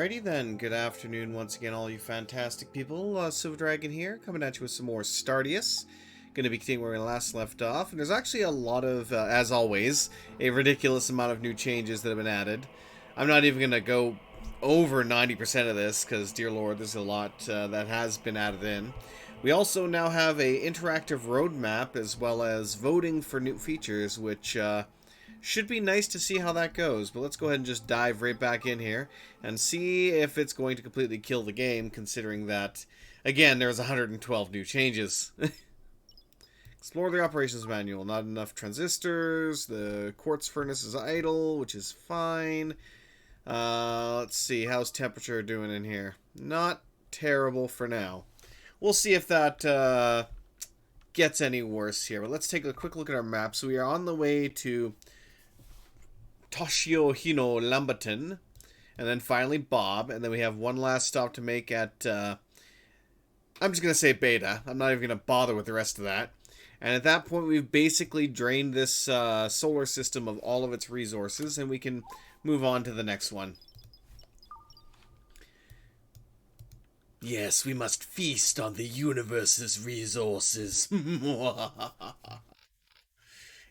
Alrighty then, good afternoon once again all you fantastic people. Silver Dragon here, coming at you with some more Stardeus. Going to be continuing where we last left off, and there's actually a lot of, as always, a ridiculous amount of new changes that have been added. I'm not even going to go over 90% of this, because dear lord, there's a lot that has been added in. We also now have a interactive roadmap, as well as voting for new features, which should be nice to see how that goes, but let's go ahead and just dive right back in here and see if it's going to completely kill the game, considering that, again, there's 112 new changes. Explore the operations manual. Not enough transistors. The quartz furnace is idle, which is fine. Let's see. How's temperature doing in here? Not terrible for now. We'll see if that gets any worse here. But let's take a quick look at our map. So we are on the way to Toshio Hino Lambaton, and then finally Bob, and then we have one last stop to make at, I'm just going to say Beta. I'm not even going to bother with the rest of that. And at that point, we've basically drained this solar system of all of its resources, and we can move on to the next one. Yes, we must feast on the universe's resources.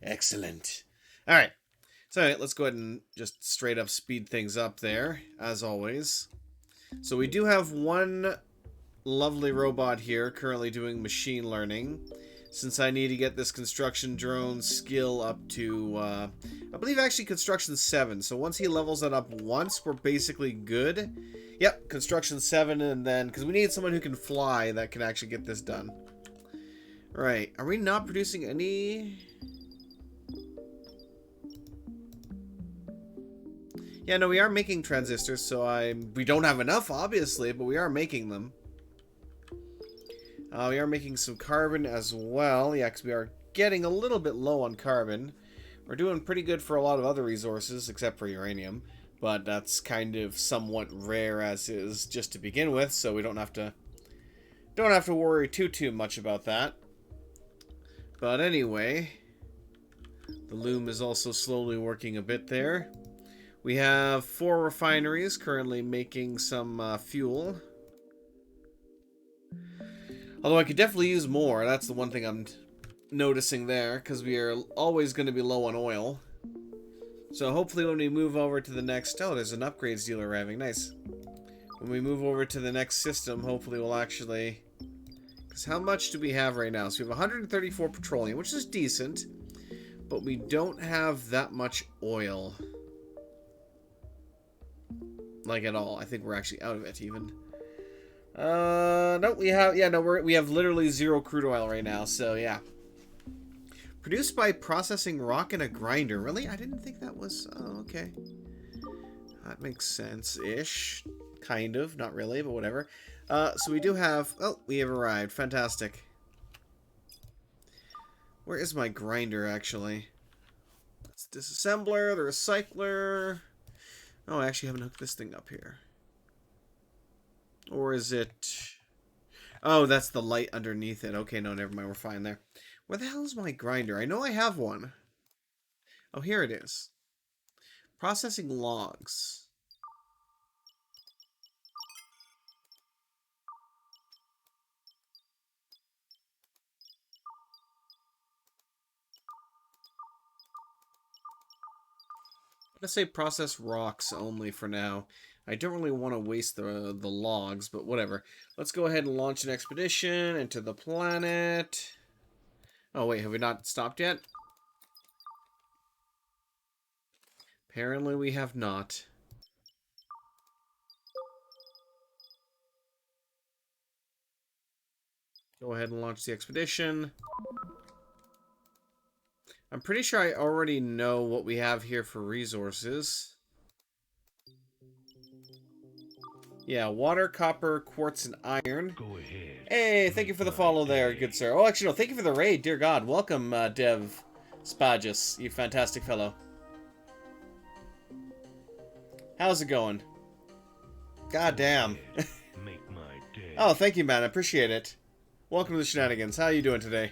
Excellent. Alright. So alright, let's go ahead and just straight up speed things up there, as always. So we do have one lovely robot here currently doing machine learning. Since I need to get this construction drone skill up to, I believe actually construction 7. So once he levels that up once, we're basically good. Yep, construction 7, and then, because we need someone who can fly that can actually get this done. Right, are we not producing any... Yeah, no, we are making transistors, so we don't have enough, obviously, but we are making them. We are making some carbon as well, yeah, because we are getting a little bit low on carbon. We're doing pretty good for a lot of other resources, except for uranium, but that's kind of somewhat rare as is just to begin with, so we don't have to worry too much about that. But anyway, the loom is also slowly working a bit there. We have 4 refineries currently making some fuel. Although I could definitely use more. That's the one thing I'm noticing there, because we are always going to be low on oil. So hopefully when we move over to the next... Oh, there's an upgrades dealer arriving. Nice. When we move over to the next system, hopefully we'll actually... Because how much do we have right now? So we have 134 petroleum, which is decent. But we don't have that much oil. Like at all. I think we're actually out of it even. No, we have, yeah, no, we have literally 0 crude oil right now, so yeah. Produced by processing rock in a grinder. Really? I didn't think that was, oh, okay. That makes sense-ish. Kind of, not really, but whatever. So we do have, oh, we have arrived. Fantastic. Where is my grinder, actually? That's the disassembler, the recycler... Oh, I actually haven't hooked this thing up here. Or is it... Oh, that's the light underneath it. Okay, no, never mind. We're fine there. Where the hell is my grinder? I know I have one. Oh, here it is. Processing logs. I'm gonna say process rocks only for now. I don't really want to waste the logs, but whatever. Let's go ahead and launch an expedition into the planet. Oh wait, have we not stopped yet? Apparently we have not. Go ahead and launch the expedition. I'm pretty sure I already know what we have here for resources. Yeah, water, copper, quartz, and iron. Go ahead. Hey, thank you for the follow there, good sir. Oh, actually, no, thank you for the raid. Dear God, welcome, Dev Spagus, you fantastic fellow. How's it going? God damn. Make my day. Oh, thank you, man. I appreciate it. Welcome to the Shenanigans. How are you doing today?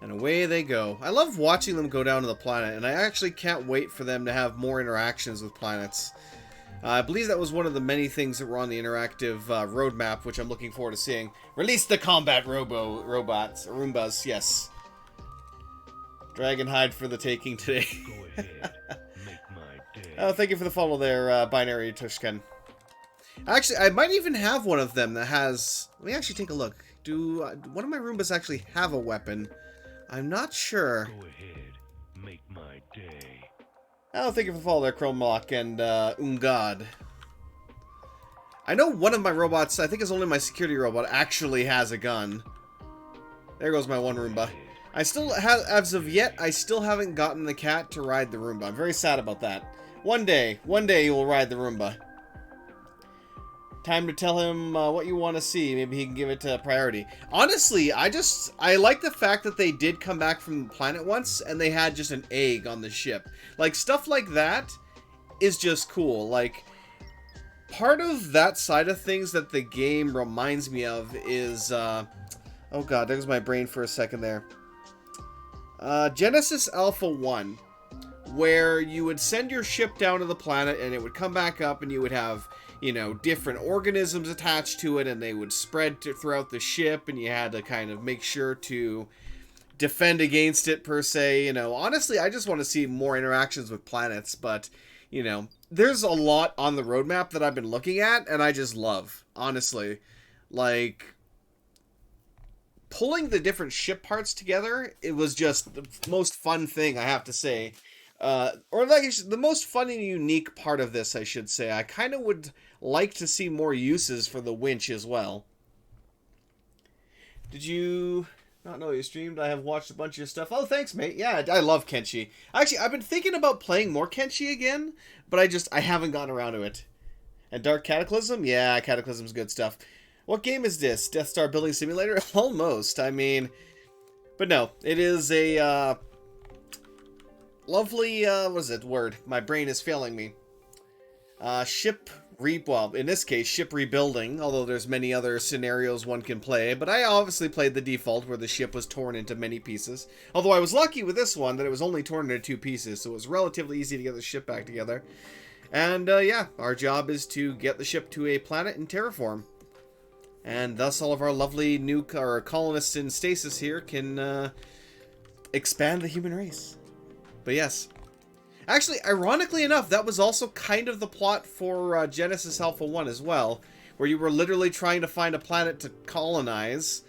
And away they go. I love watching them go down to the planet, and I actually can't wait for them to have more interactions with planets. I believe that was one of the many things that were on the interactive roadmap, which I'm looking forward to seeing. Release the combat robots, Roombas, yes. Dragon hide for the taking today. Go ahead. Make my day. Oh, thank you for the follow there, Binary Tushken. Actually, I might even have one of them that has... Let me actually take a look. Do one of my Roombas actually have a weapon? I'm not sure. Go ahead. Make my day. Oh, thank you for the follow there, Chromlock and Ungod. I know one of my robots, I think it's only my security robot, actually has a gun. There goes my one Roomba. I still have, as of yet, I still haven't gotten the cat to ride the Roomba. I'm very sad about that. One day he will ride the Roomba. Time to tell him what you want to see. Maybe he can give it priority. Honestly, I like the fact that they did come back from the planet once and they had just an egg on the ship. Like, stuff like that is just cool. Like, part of that side of things that the game reminds me of is, oh god, there's my brain for a second there. Genesis Alpha 1, where you would send your ship down to the planet and it would come back up and you would have, you know, different organisms attached to it and they would spread throughout the ship and you had to kind of make sure to defend against it per se. You know, honestly, I just want to see more interactions with planets, but, you know, there's a lot on the roadmap that I've been looking at and I just love, honestly. Like, pulling the different ship parts together, it was just the most fun thing, I have to say. Or like the most fun and unique part of this, I should say. I kind of would like to see more uses for the winch as well. Did you not know you streamed? I have watched a bunch of your stuff. Oh, thanks, mate. Yeah, I love Kenshi. Actually, I've been thinking about playing more Kenshi again, but I haven't gotten around to it. And Dark Cataclysm? Yeah, Cataclysm's good stuff. What game is this? Death Star Building Simulator? Almost. I mean, but no, it is a lovely, what is it? Word. My brain is failing me. Well, in this case, ship rebuilding, although there's many other scenarios one can play, but I obviously played the default where the ship was torn into many pieces. Although I was lucky with this one that it was only torn into 2 pieces, so it was relatively easy to get the ship back together. And, yeah, our job is to get the ship to a planet and terraform. And thus all of our lovely new colonists in stasis here can expand the human race. But yes. Actually, ironically enough, that was also kind of the plot for Genesis Alpha 1 as well, where you were literally trying to find a planet to colonize.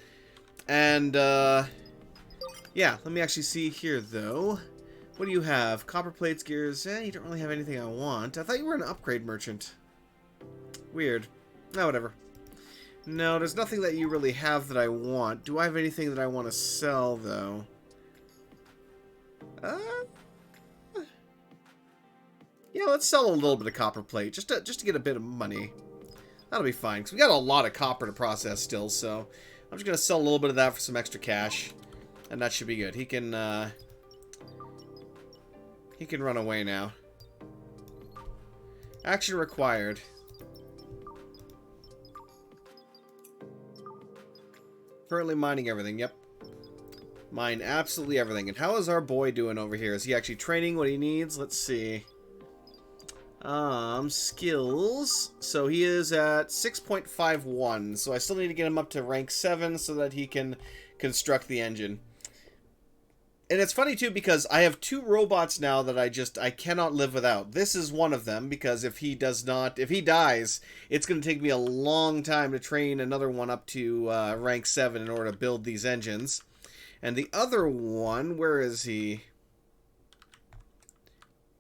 And, yeah, let me actually see here, though. What do you have? Copper plates, gears. You don't really have anything I want. I thought you were an upgrade merchant. Weird. No, whatever. No, there's nothing that you really have that I want. Do I have anything that I want to sell, though? Yeah, let's sell a little bit of copper plate, just to get a bit of money. That'll be fine, because we got a lot of copper to process still, so I'm just going to sell a little bit of that for some extra cash, and that should be good. He can run away now. Action required. Currently mining everything, yep. Mine absolutely everything. And how is our boy doing over here? Is he actually training what he needs? Let's see. Skills. So he is at 6.51. So I still need to get him up to rank 7 so that he can construct the engine. And it's funny too because I have 2 robots now that I cannot live without. This is one of them because if he dies, it's going to take me a long time to train another one up to rank 7 in order to build these engines. And the other one, where is he?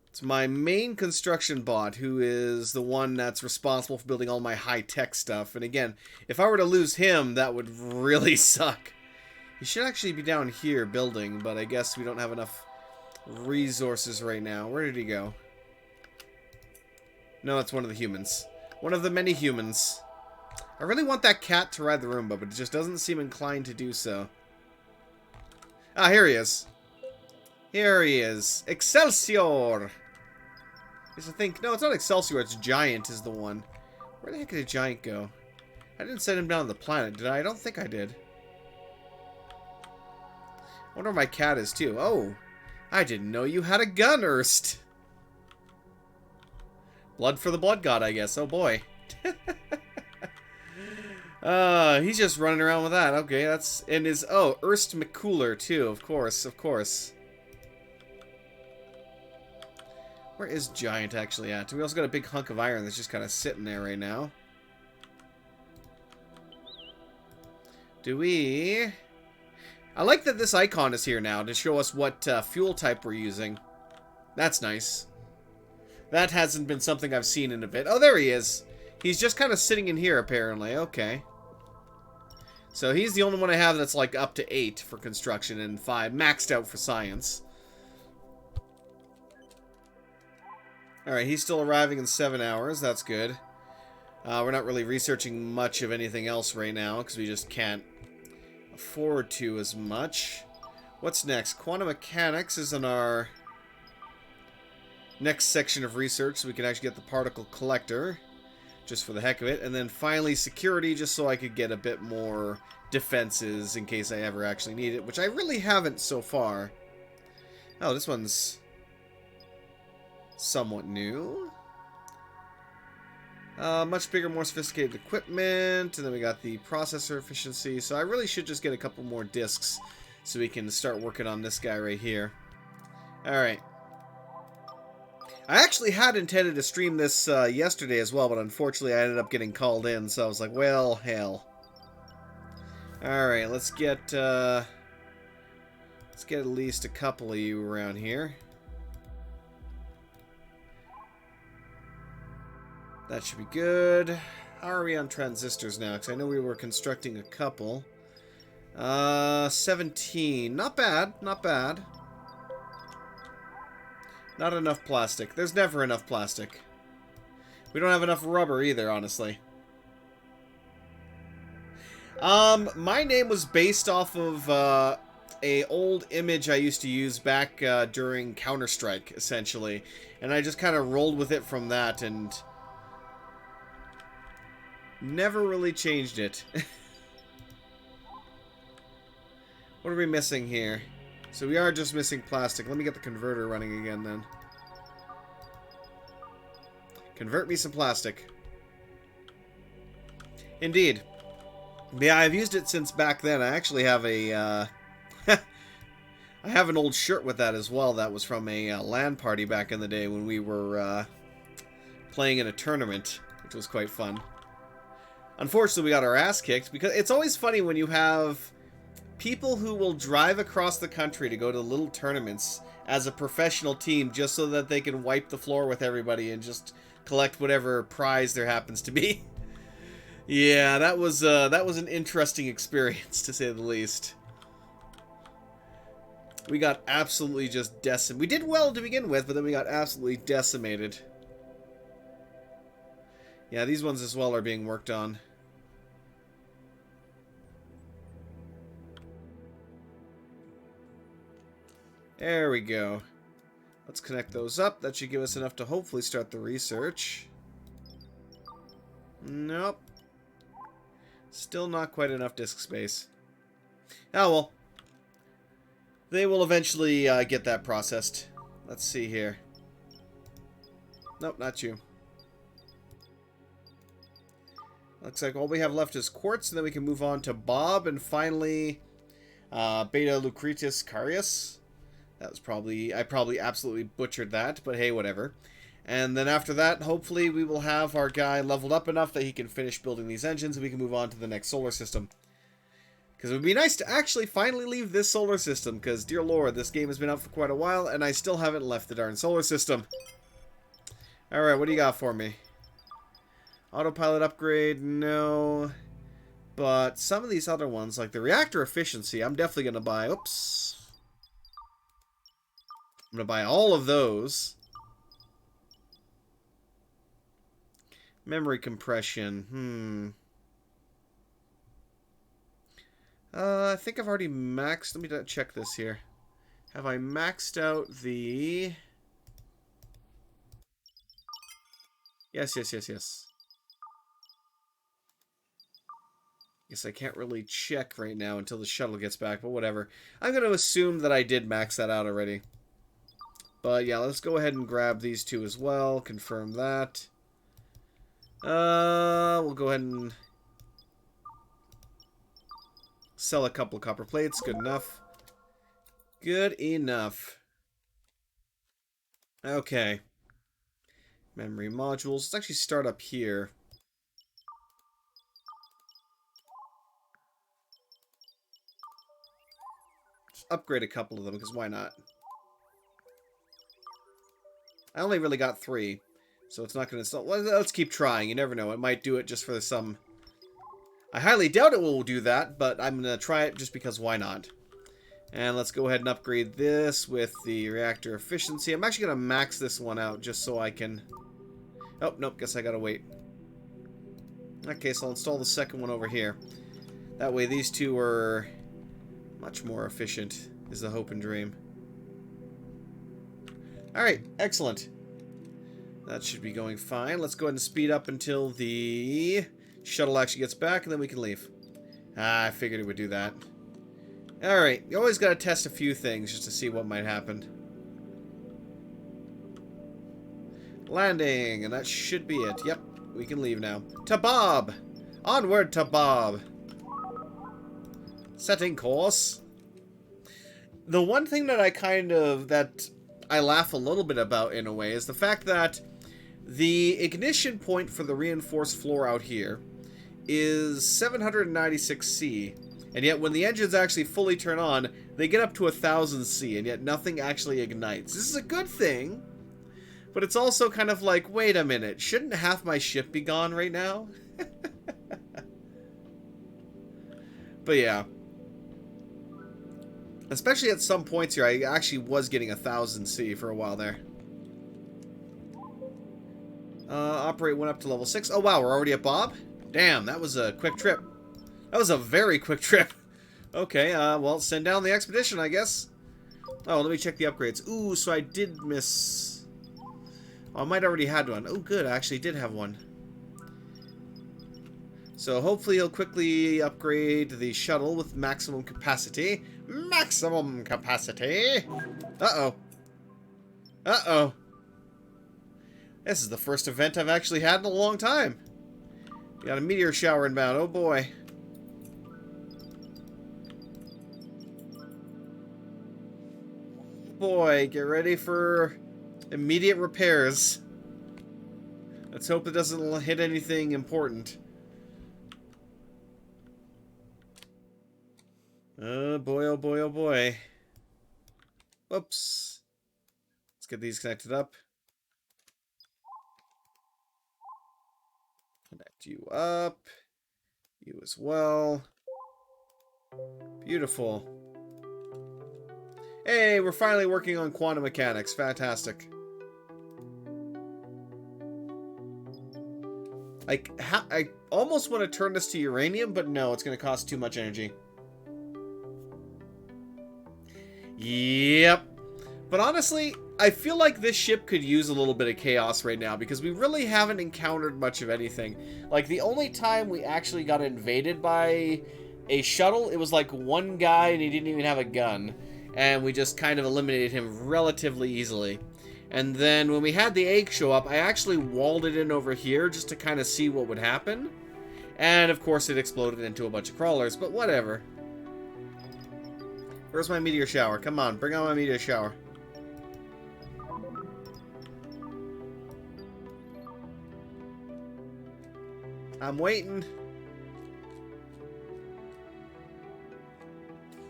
It's my main construction bot, who is the one that's responsible for building all my high-tech stuff. And again, if I were to lose him, that would really suck. He should actually be down here building, but I guess we don't have enough resources right now. Where did he go? No, it's one of the humans. One of the many humans. I really want that cat to ride the Roomba, but it just doesn't seem inclined to do so. Ah, here he is. Here he is. Excelsior! I think... No, it's not Excelsior, it's Giant is the one. Where the heck did Giant go? I didn't send him down to the planet, did I? I don't think I did. wonder where my cat is, too. Oh, I didn't know you had a gun, Erst. Blood for the blood god, I guess. Oh, boy. He's just running around with that. Okay, that's... And his... Oh, Erst McCooler, too. Of course, of course. Where is Giant actually at? We also got a big hunk of iron that's just kind of sitting there right now. Do we... I like that this icon is here now to show us what fuel type we're using. That's nice. That hasn't been something I've seen in a bit. Oh, there he is. He's just kind of sitting in here, apparently. Okay. So he's the only one I have that's like up to 8 for construction and 5 maxed out for science. Alright, he's still arriving in 7 hours. That's good. We're not really researching much of anything else right now because we just can't afford to as much. What's next? Quantum mechanics is in our next section of research, so we can actually get the particle collector just for the heck of it. And then finally security, just so I could get a bit more defenses in case I ever actually need it, which I really haven't so far. Oh, this one's somewhat new. Much bigger, more sophisticated equipment, and then we got the processor efficiency, so I really should just get a couple more discs so we can start working on this guy right here. Alright. I actually had intended to stream this yesterday as well, but unfortunately I ended up getting called in, so I was like, well, hell. Alright, let's get at least a couple of you around here. That should be good. How are we on transistors now? Because I know we were constructing a couple. 17. Not bad. Not bad. Not enough plastic. There's never enough plastic. We don't have enough rubber either, honestly. My name was based off of a old image I used to use back during Counter-Strike, essentially. And I just kind of rolled with it from that and never really changed it. What are we missing here? So we are just missing plastic. Let me get the converter running again then. Convert me some plastic. Indeed. Yeah, I've used it since back then. I actually have a... I have an old shirt with that as well. That was from a LAN party back in the day when we were playing in a tournament, which was quite fun. Unfortunately, we got our ass kicked, because it's always funny when you have people who will drive across the country to go to little tournaments as a professional team just so that they can wipe the floor with everybody and just collect whatever prize there happens to be. Yeah, that was an interesting experience, to say the least. We got absolutely just decimated. We did well to begin with, but then we got absolutely decimated. Yeah, these ones as well are being worked on. There we go. Let's connect those up. That should give us enough to hopefully start the research. Nope. Still not quite enough disk space. Oh well. They will eventually get that processed. Let's see here. Nope, not you. Looks like all we have left is quartz, and then we can move on to Bob, and finally Beta Lucretius Carius. That was probably... I probably absolutely butchered that, but hey, whatever. And then after that, hopefully we will have our guy leveled up enough that he can finish building these engines, and we can move on to the next solar system. Because it would be nice to actually finally leave this solar system, because, dear lord, this game has been out for quite a while, and I still haven't left the darn solar system. Alright, what do you got for me? Autopilot upgrade, no. But some of these other ones, like the reactor efficiency, I'm definitely going to buy. Oops. I'm going to buy all of those. Memory compression, I think I've already maxed... Let me check this here. Have I maxed out the... Yes. Yes, Guess I can't really check right now until the shuttle gets back, but whatever. I'm going to assume that I did max that out already. But yeah, let's go ahead and grab these two as well. Confirm that. We'll go ahead and sell a couple of copper plates. Good enough. Good enough. Okay. Memory modules. Let's actually start up here. Just upgrade a couple of them, because why not? I only really got 3, so it's not going to install. Well, let's keep trying. You never know. It might do it just for some... I highly doubt it will do that, but I'm going to try it just because why not? And let's go ahead and upgrade this with the reactor efficiency. I'm actually going to max this one out just so I can... Oh, nope, guess I gotta wait. Okay, so I'll install the second one over here. That way these two are much more efficient, is the hope and dream. Alright, excellent. That should be going fine. Let's go ahead and speed up until the shuttle actually gets back, and then we can leave. Ah, I figured it would do that. Alright, you always gotta test a few things just to see what might happen. Landing, and that should be it. Yep, we can leave now. To Bob! Onward to Bob! Setting course. The one thing that I laugh a little bit about in a way is the fact that the ignition point for the reinforced floor out here is 796 C, and yet when the engines actually fully turn on, they get up to 1000 C, and yet nothing actually ignites. This is a good thing. But it's also kind of like, wait a minute, shouldn't half my ship be gone right now? But yeah. Especially at some points here, I actually was getting 1000 C for a while there. Operate went up to level 6. Oh wow, we're already at Bob? Damn, that was a quick trip. That was a very quick trip. Okay, well, send down the expedition, I guess. Oh, let me check the upgrades. Ooh, so I did miss... Oh, I might already had one. Oh, good. I actually did have one. So hopefully he'll quickly upgrade the shuttle with maximum capacity. Maximum capacity! Uh-oh. Uh-oh. This is the first event I've actually had in a long time. We got a meteor shower inbound. Oh, boy. Boy, get ready for... immediate repairs. Let's hope it doesn't hit anything important. Oh boy, oh boy, oh boy. Whoops. Let's get these connected up. Connect you up. You as well. Beautiful. Hey, we're finally working on quantum mechanics. Fantastic. I almost want to turn this to uranium, but no, it's going to cost too much energy. Yep. But honestly, I feel like this ship could use a little bit of chaos right now, because we really haven't encountered much of anything. Like, the only time we actually got invaded by a shuttle, it was like one guy and he didn't even have a gun. And we just kind of eliminated him relatively easily. And then when we had the egg show up, I actually walled it in over here just to kind of see what would happen. And of course it exploded into a bunch of crawlers, but whatever. Where's my meteor shower? Come on, bring on my meteor shower. I'm waiting.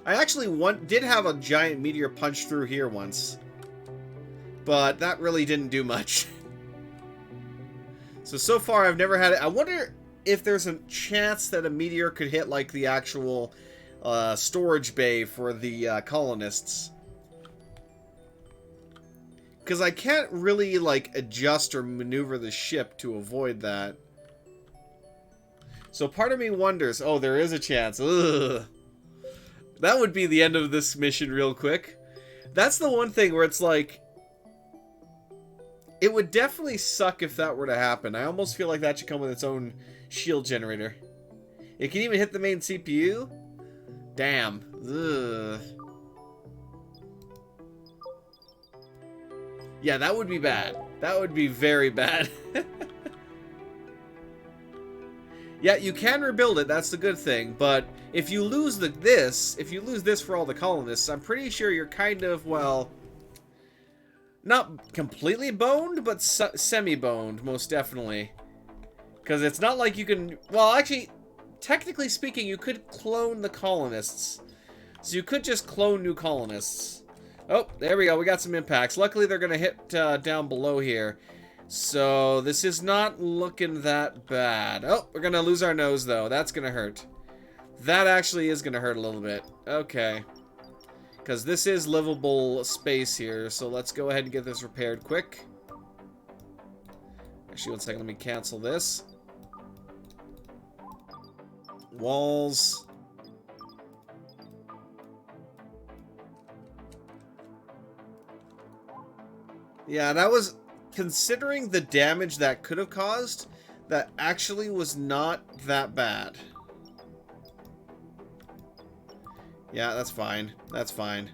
I actually did have a giant meteor punch through here once. But that really didn't do much. So far I've never had it. I wonder if there's a chance that a meteor could hit like the actual storage bay for the colonists. Because I can't really like adjust or maneuver the ship to avoid that. So part of me wonders, oh, there is a chance. Ugh. That would be the end of this mission real quick. That's the one thing where it's like, it would definitely suck if that were to happen. I almost feel like that should come with its own shield generator. It can even hit the main CPU? Damn. Ugh. Yeah, that would be bad. That would be very bad. Yeah, you can rebuild it, that's the good thing, but if you lose if you lose this for all the colonists, I'm pretty sure you're kind of, well, not completely boned, but semi-boned, most definitely. Because it's not like you can, well, actually, technically speaking, you could clone the colonists. So you could just clone new colonists. Oh, there we go, we got some impacts. Luckily, they're going to hit down below here. So, this is not looking that bad. Oh, we're going to lose our nose, though. That's going to hurt. That actually is going to hurt a little bit. Okay. Because this is livable space here, so let's go ahead and get this repaired quick. Actually, one second, let me cancel this. Walls. Yeah, that was... Considering the damage that could have caused, that actually was not that bad. Yeah, that's fine. That's fine.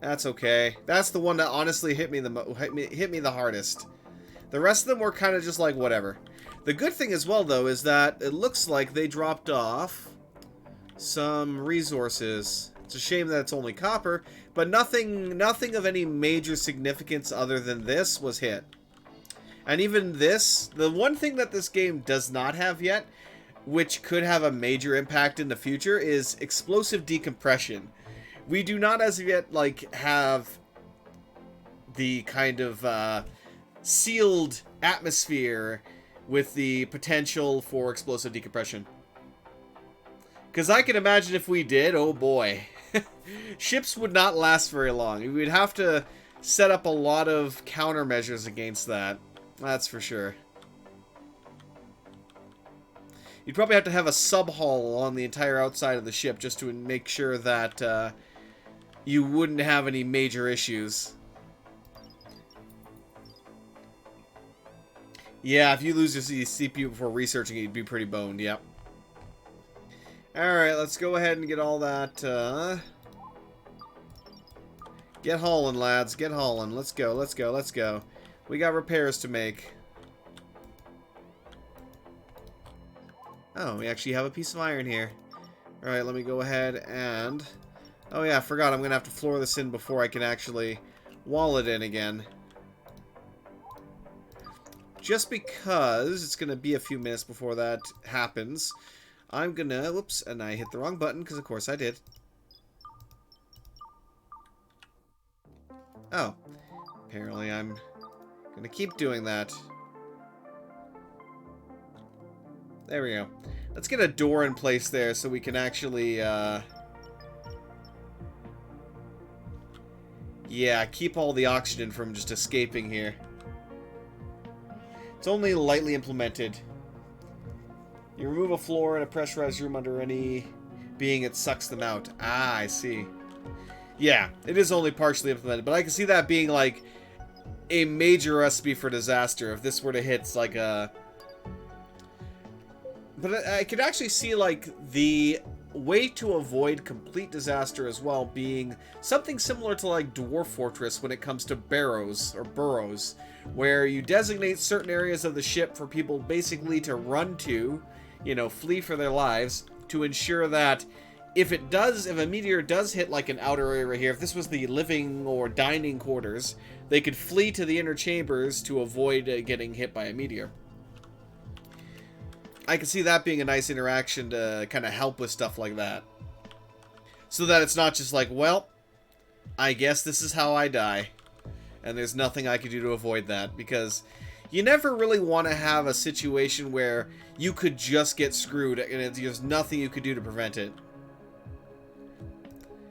That's okay. That's the one that honestly hit me the hardest. The rest of them were kind of just like whatever. The good thing as well, though, is that it looks like they dropped off some resources. It's a shame that it's only copper, but nothing of any major significance other than this was hit. And even this, the one thing that this game does not have yet, which could have a major impact in the future, is explosive decompression. We do not as of yet, like, have the kind of sealed atmosphere with the potential for explosive decompression. Because I can imagine if we did, oh boy. Ships would not last very long. We would have to set up a lot of countermeasures against that. That's for sure. You'd probably have to have a sub-hull along the entire outside of the ship just to make sure that you wouldn't have any major issues. Yeah, if you lose your CPU before researching it, you'd be pretty boned, yep. Alright, let's go ahead and get all that, Get hauling, lads. Get hauling. Let's go, let's go, let's go. We got repairs to make. Oh, we actually have a piece of iron here. Alright, let me go ahead and... Oh yeah, I forgot. I'm going to have to floor this in before I can actually wall it in again. Just because it's going to be a few minutes before that happens, I'm going to... Whoops, and I hit the wrong button, because of course I did. Oh. Apparently I'm going to keep doing that. There we go. Let's get a door in place there so we can actually, yeah, keep all the oxygen from just escaping here. It's only lightly implemented. You remove a floor in a pressurized room under any being, it sucks them out. Ah, I see. Yeah, it is only partially implemented, but I can see that being, like, a major recipe for disaster if this were to hit, like, a... But I could actually see, like, the way to avoid complete disaster as well being something similar to, like, Dwarf Fortress when it comes to barrows, or burrows, where you designate certain areas of the ship for people basically to run to, you know, flee for their lives, to ensure that if a meteor does hit, like, an outer area here, if this was the living or dining quarters, they could flee to the inner chambers to avoid getting hit by a meteor. I can see that being a nice interaction to kind of help with stuff like that. So that it's not just like, well, I guess this is how I die. And there's nothing I could do to avoid that. Because you never really want to have a situation where you could just get screwed and there's nothing you could do to prevent it.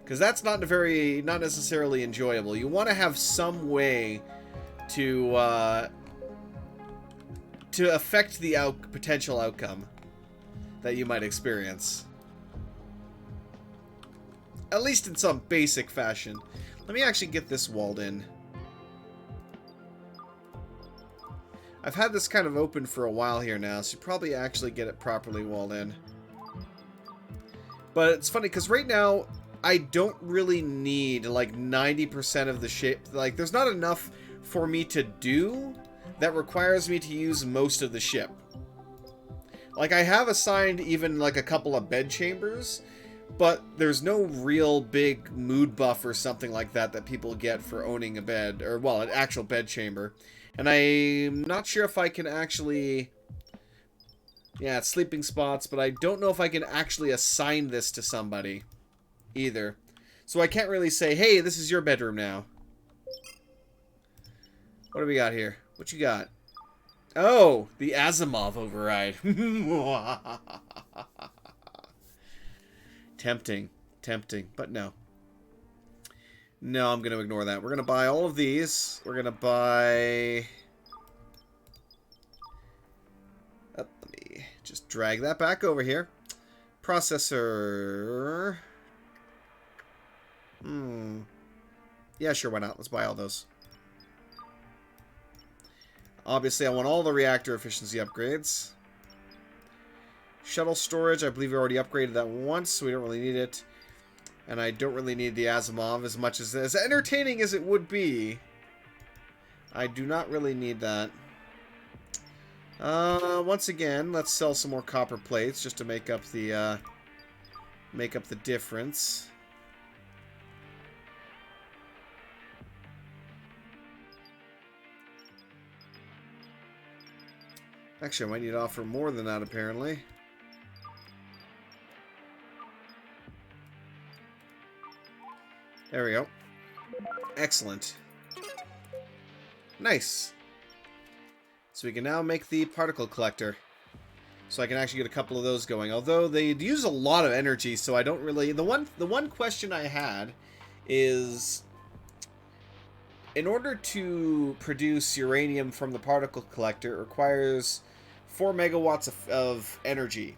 Because that's not necessarily enjoyable. You want to have some way to affect the potential outcome that you might experience. At least in some basic fashion. Let me actually get this walled in. I've had this kind of open for a while here now, so you probably actually get it properly walled in. But it's funny, because right now, I don't really need, like, 90% of the ship. Like, there's not enough for me to do that requires me to use most of the ship. Like, I have assigned even, like, a couple of bed chambers, but there's no real big mood buff or something like that that people get for owning a bed, or, well, an actual bed chamber. And I'm not sure if I can actually... Yeah, it's sleeping spots, but I don't know if I can actually assign this to somebody either. So I can't really say, hey, this is your bedroom now. What do we got here? What you got? Oh, the Asimov override. Tempting. Tempting. But no. No, I'm going to ignore that. We're going to buy all of these. We're going to buy... Let me just drag that back over here. Processor. Yeah, sure, why not? Let's buy all those. Obviously, I want all the reactor efficiency upgrades. Shuttle storage, I believe we already upgraded that once, so we don't really need it. And I don't really need the Asimov as much as entertaining as it would be. I do not really need that. Once again, let's sell some more copper plates just to make up the difference. Actually, I might need to offer more than that, apparently. There we go. Excellent. Nice. So we can now make the particle collector. So I can actually get a couple of those going. Although they use a lot of energy, so I don't really... The one question I had is... In order to produce uranium from the particle collector, it requires 4 megawatts of energy.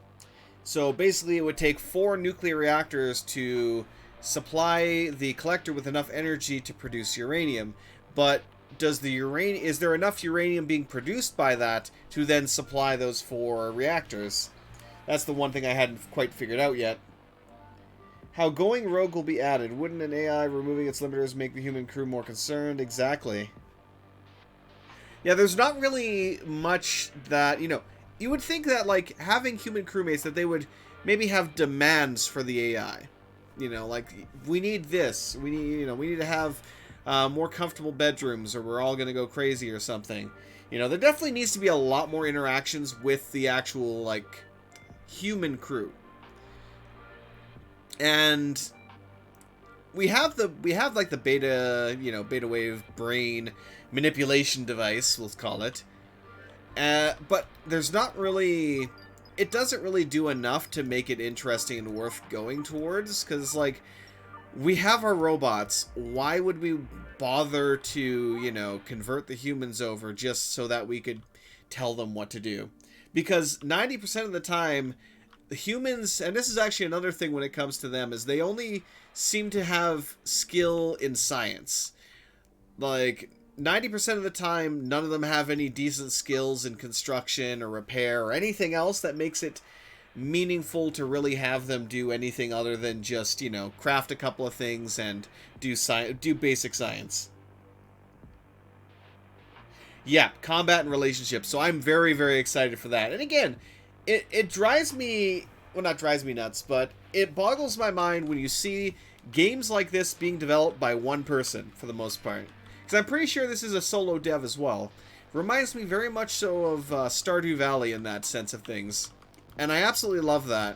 So basically it would take 4 nuclear reactors to supply the collector with enough energy to produce uranium. But is there enough uranium being produced by that to then supply those 4 reactors? That's the one thing I hadn't quite figured out yet. How going rogue will be added. Wouldn't an AI removing its limiters make the human crew more concerned? Exactly. Yeah, there's not really much that, you know, you would think that, like, having human crewmates, that they would maybe have demands for the AI. You know, like, we need this. We need, you know, we need to have more comfortable bedrooms, or we're all going to go crazy or something. You know, there definitely needs to be a lot more interactions with the actual, like, human crew. And we have like the beta, you know, beta wave brain manipulation device, let's call it. But there's not really, it doesn't really do enough to make it interesting and worth going towards, because, like, we have our robots. Why would we bother to, you know, convert the humans over just so that we could tell them what to do? Because 90% of the time, the humans, and this is actually another thing when it comes to them, is they only seem to have skill in science. Like, 90% of the time, none of them have any decent skills in construction or repair or anything else that makes it meaningful to really have them do anything other than just, you know, craft a couple of things and do basic science. Yeah, combat and relationships. So I'm very, very excited for that. And again, it drives me, well, not drives me nuts, but it boggles my mind when you see games like this being developed by one person, for the most part. Because I'm pretty sure this is a solo dev as well. Reminds me very much so of Stardew Valley in that sense of things. And I absolutely love that.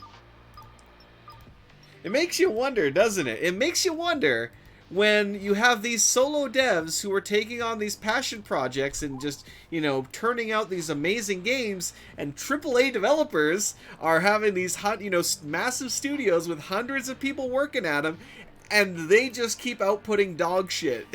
It makes you wonder, doesn't it? It makes you wonder when you have these solo devs who are taking on these passion projects and just, you know, turning out these amazing games, and AAA developers are having these, you know, massive studios with hundreds of people working at them, and they just keep outputting dog shit.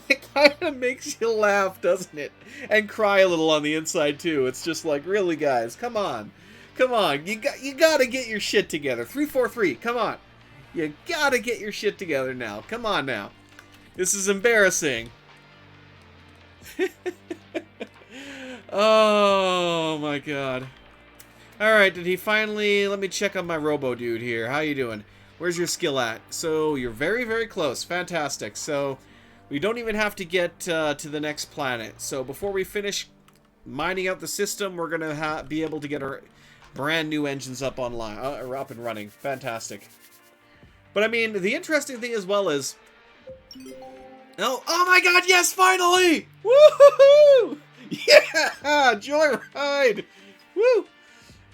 It kind of makes you laugh, doesn't it? And cry a little on the inside, too. It's just like, really, guys, come on. Come on, you gotta get your shit together. 343, come on. You gotta get your shit together now. Come on now. This is embarrassing. Oh my god. Alright, did he finally... Let me check on my robo dude here. How you doing? Where's your skill at? So, you're very, very close. Fantastic. So, we don't even have to get to the next planet. So, before we finish mining out the system, we're going to be able to get our brand new engines up online, or up and running. Fantastic. But, I mean, the interesting thing as well is... Oh my god, yes, finally! Woohoo! Yeah! Joyride! Woo!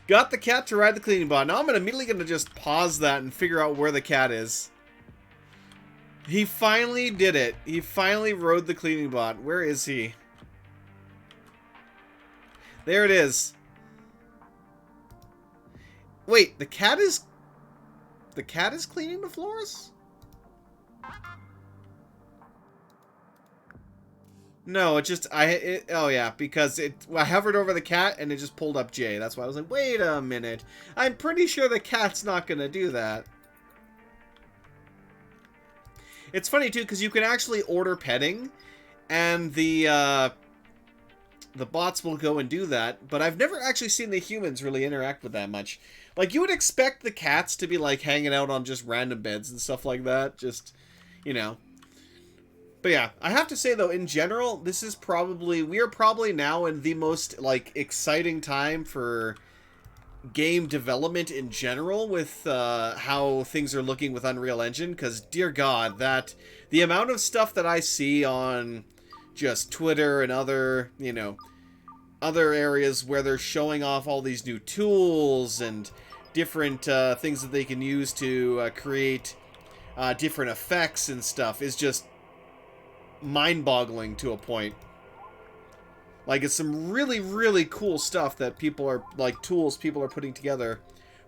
Got the cat to ride the cleaning bot. Now I'm immediately going to just pause that and figure out where the cat is. He finally did it. He finally rode the cleaning bot. Where is he? There it is. Wait, the cat is... The cat is cleaning the floors? No, it just... oh, yeah, because I hovered over the cat and it just pulled up J. That's why I was like, wait a minute. I'm pretty sure the cat's not going to do that. It's funny, too, because you can actually order petting, and the bots will go and do that, but I've never actually seen the humans really interact with that much. Like, you would expect the cats to be, like, hanging out on just random beds and stuff like that. Just, you know. But yeah, I have to say, though, in general, this is probably... We are probably now in the most, like, exciting time for game development in general with how things are looking with Unreal Engine. Because, dear God, the amount of stuff that I see on just Twitter and other, you know, other areas where they're showing off all these new tools and different things that they can use to create different effects and stuff is just mind-boggling to a point. Like, it's some really, really cool stuff that people are, like, tools people are putting together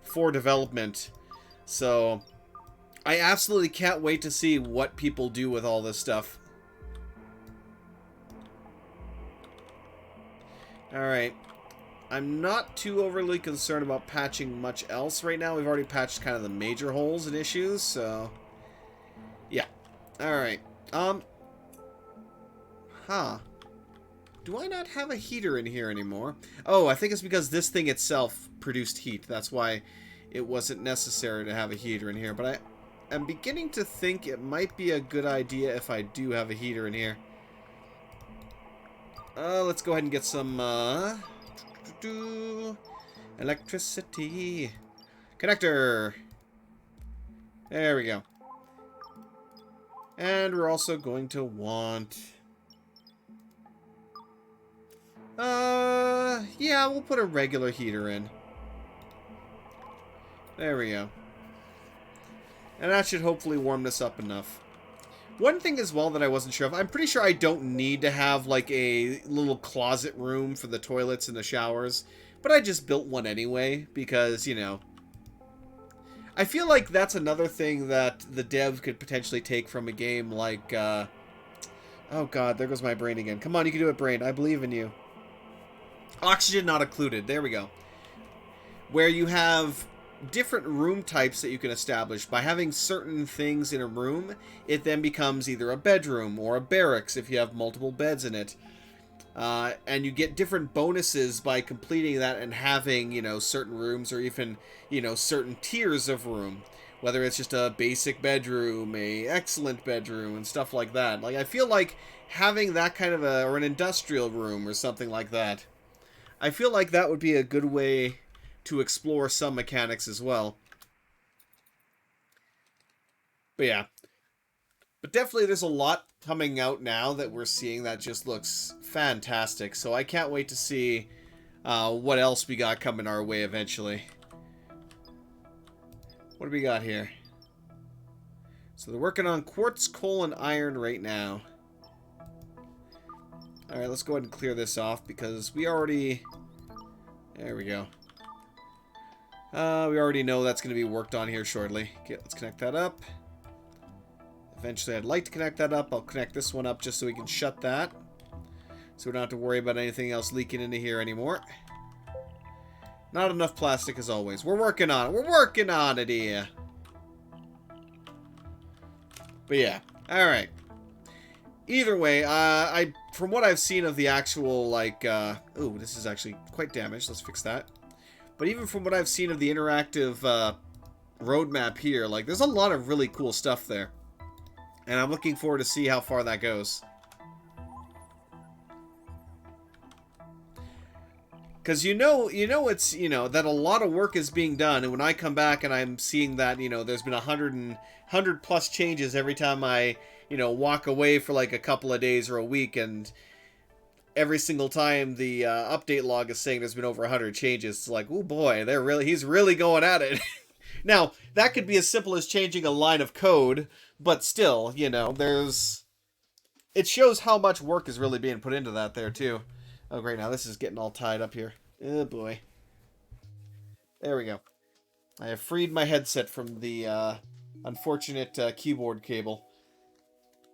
for development. So, I absolutely can't wait to see what people do with all this stuff. Alright. I'm not too overly concerned about patching much else right now. We've already patched kind of the major holes and issues, so... Yeah. Alright. Huh. Do I not have a heater in here anymore? Oh, I think it's because this thing itself produced heat. That's why it wasn't necessary to have a heater in here. But I am beginning to think it might be a good idea if I do have a heater in here. Let's go ahead and get some electricity. Connector. There we go. And we're also going to want... yeah, we'll put a regular heater in. There we go. And that should hopefully warm this up enough. One thing as well that I wasn't sure of, I'm pretty sure I don't need to have like a little closet room for the toilets and the showers, but I just built one anyway because, you know, I feel like that's another thing that the dev could potentially take from a game like, oh god, there goes my brain again. Come on, you can do it, brain. I believe in you. Oxygen not occluded. There we go. Where you have different room types that you can establish. By having certain things in a room, it then becomes either a bedroom or a barracks if you have multiple beds in it. And you get different bonuses by completing that and having, you know, certain rooms or even, you know, certain tiers of room. Whether it's just a basic bedroom, a excellent bedroom, and stuff like that. Like, I feel like having that kind of or an industrial room or something like that. I feel like that would be a good way to explore some mechanics as well. But yeah. But definitely there's a lot coming out now that we're seeing that just looks fantastic. So I can't wait to see what else we got coming our way eventually. What do we got here? So they're working on quartz, coal, and iron right now. Alright, let's go ahead and clear this off because we already... There we go. We already know that's going to be worked on here shortly. Okay, let's connect that up. Eventually, I'd like to connect that up. I'll connect this one up just so we can shut that. So we don't have to worry about anything else leaking into here anymore. Not enough plastic as always. We're working on it. We're working on it here. But yeah. Alright. Either way, from what I've seen of the actual, like, ooh, this is actually quite damaged. Let's fix that. But even from what I've seen of the interactive roadmap here, like, there's a lot of really cool stuff there. And I'm looking forward to see how far that goes. Because it's, that a lot of work is being done, and when I come back and I'm seeing that, there's been 100 plus changes every time I, walk away for like a couple of days or a week, and every single time the update log is saying there's been over 100 changes, it's like, oh boy, he's really going at it. Now, that could be as simple as changing a line of code, but still, it shows how much work is really being put into that there, too. Oh, great, now this is getting all tied up here. Oh, boy. There we go. I have freed my headset from the unfortunate keyboard cable.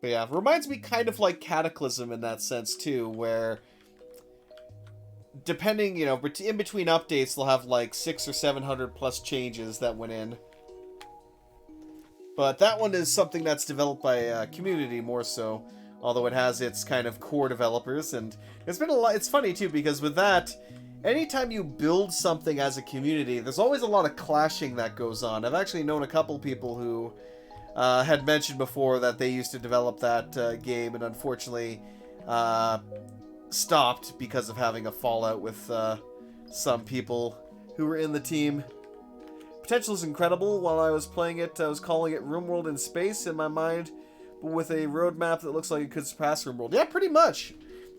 But yeah, reminds me kind of like Cataclysm in that sense, too, where depending, in between updates, they'll have like 600 or 700 plus changes that went in. But that one is something that's developed by community more so, although it has its kind of core developers, and it's been a lot. It's funny too, because with that, anytime you build something as a community, there's always a lot of clashing that goes on. I've actually known a couple people who had mentioned before that they used to develop that game, and unfortunately stopped because of having a fallout with some people who were in the team. Potential is incredible. While I was playing it, I was calling it RimWorld in space in my mind, but with a roadmap that looks like it could surpass RimWorld. Yeah, pretty much.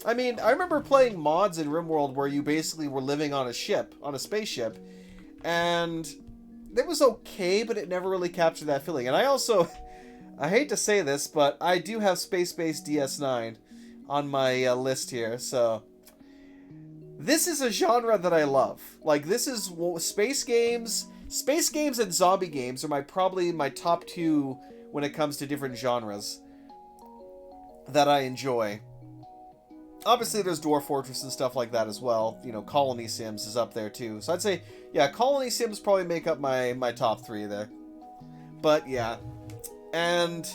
I mean, I remember playing mods in RimWorld where you basically were living on a ship, on a spaceship, and it was okay, but it never really captured that feeling. And I also, I hate to say this, but I do have Space-Based DS9 on my list here, so this is a genre that I love. Like, this is space games and zombie games are probably my top two when it comes to different genres that I enjoy. Obviously, there's Dwarf Fortress and stuff like that as well. Colony Sims is up there too. So I'd say, yeah, Colony Sims probably make up my top three there. But yeah, and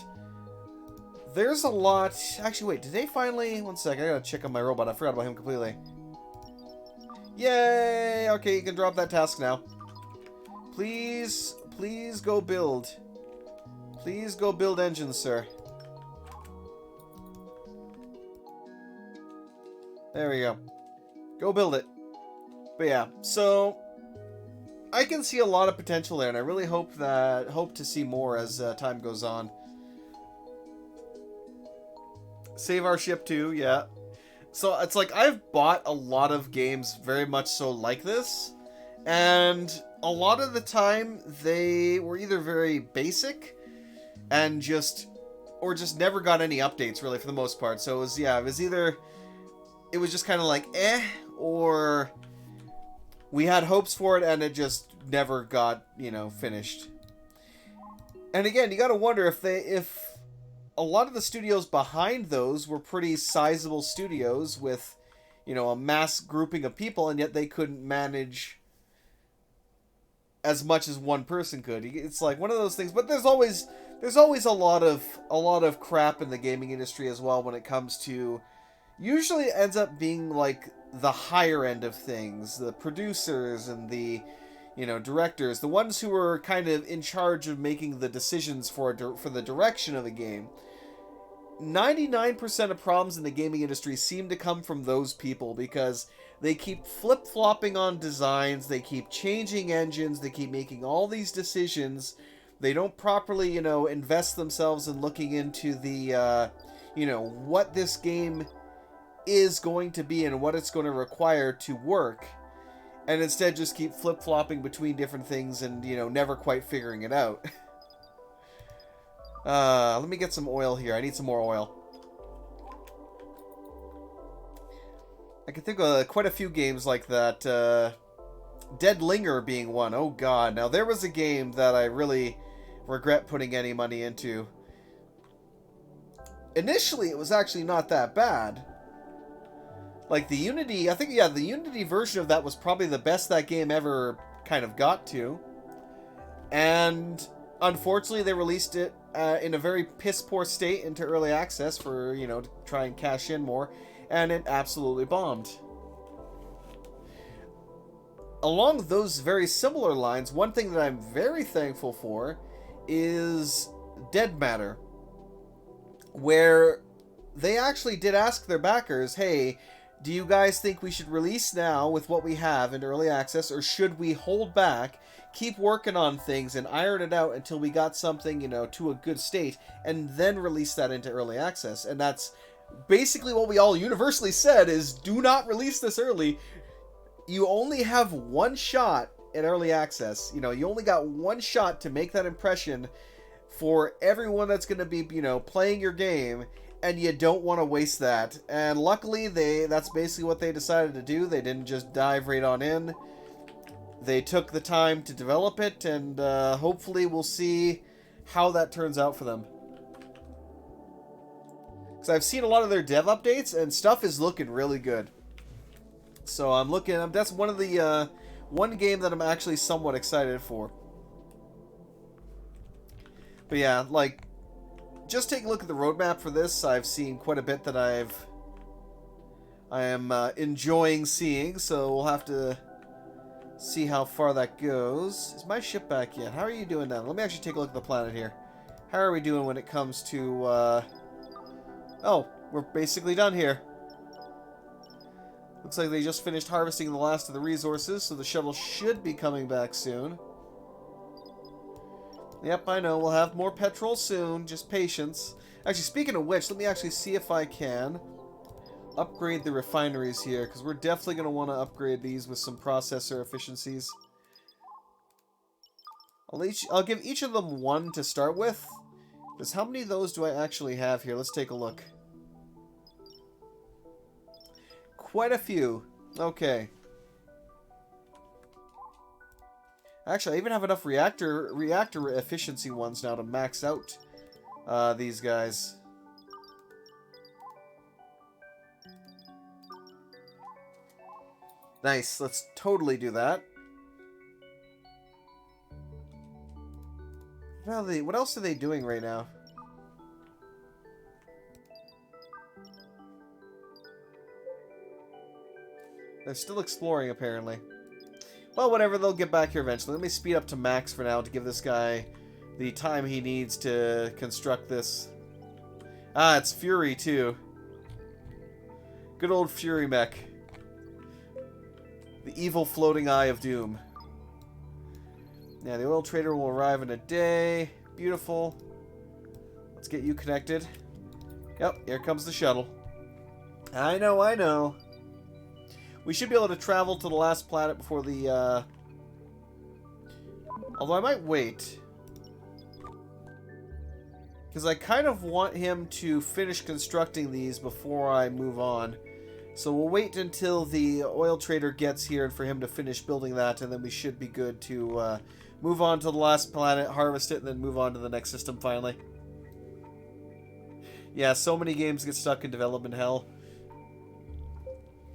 there's a lot. Actually, wait, did they finally? One sec, I gotta check on my robot. I forgot about him completely. Yay! Okay, you can drop that task now. Please go build. Please go build engines, sir. There we go. Go build it. But yeah, so I can see a lot of potential there, and I really hope to see more as time goes on. Save our ship too, yeah. So it's like I've bought a lot of games very much so like this, and a lot of the time they were either very basic and just never got any updates really for the most part. So it was just kind of like or we had hopes for it and it just never got, finished. And again, you got to wonder if a lot of the studios behind those were pretty sizable studios with, a mass grouping of people, and yet they couldn't manage as much as one person could. It's like one of those things, but there's always a lot of crap in the gaming industry as well when it comes to, usually it ends up being like the higher end of things, the producers and the directors, the ones who are kind of in charge of making the decisions for the direction of the game. 99% of problems in the gaming industry seem to come from those people, because they keep flip-flopping on designs, they keep changing engines, they keep making all these decisions. They don't properly, invest themselves in looking into the, what this game is going to be and what it's going to require to work. And instead just keep flip-flopping between different things and, never quite figuring it out. Let me get some oil here. I need some more oil. I can think of quite a few games like that. Dead Linger being one. Oh god. Now there was a game that I really regret putting any money into. Initially, it was actually not that bad. Like the Unity, I think, yeah, the Unity version of that was probably the best that game ever kind of got to. And unfortunately, they released it in a very piss-poor state into early access for, to try and cash in more. And it absolutely bombed. along those very similar lines, one thing that I'm very thankful for is Dead Matter, where they actually did ask their backers, hey, do you guys think we should release now with what we have in early access, or should we hold back, keep working on things, and iron it out until we got something, to a good state, and then release that into early access? And that's basically what we all universally said, is do not release this early. You only have one shot in early access. You only got one shot to make that impression for everyone that's going to be, playing your game, and you don't want to waste that. And luckily, that's basically what they decided to do. They didn't just dive right on in. They took the time to develop it, and hopefully we'll see how that turns out for them. Because I've seen a lot of their dev updates, and stuff is looking really good. So that's one of the one game that I'm actually somewhat excited for. But yeah, just take a look at the roadmap for this. I've seen quite a bit that I am enjoying seeing, so we'll have to see how far that goes. Is my ship back yet? How are you doing now? Let me actually take a look at the planet here. How are we doing when it comes to, Oh, we're basically done here. Looks like they just finished harvesting the last of the resources, so the shuttle should be coming back soon. Yep, I know. We'll have more petrol soon. Just patience. Actually, speaking of which, let me actually see if I can upgrade the refineries here, because we're definitely going to want to upgrade these with some processor efficiencies. I'll give each of them one to start with. Because how many of those do I actually have here? Let's take a look. Quite a few. Okay. Actually, I even have enough reactor efficiency ones now to max out these guys. Nice. Let's totally do that. What else are they doing right now? They're still exploring, apparently. Well, whatever, they'll get back here eventually. Let me speed up to max for now to give this guy the time he needs to construct this. Ah, it's Fury, too. Good old Fury mech. The evil floating eye of doom. Yeah, the oil trader will arrive in a day. Beautiful. Let's get you connected. Yep, here comes the shuttle. I know, I know. We should be able to travel to the last planet before the, Although I might wait. Because I kind of want him to finish constructing these before I move on. So we'll wait until the oil trader gets here and for him to finish building that, and then we should be good to move on to the last planet, harvest it, and then move on to the next system finally. Yeah, so many games get stuck in development hell.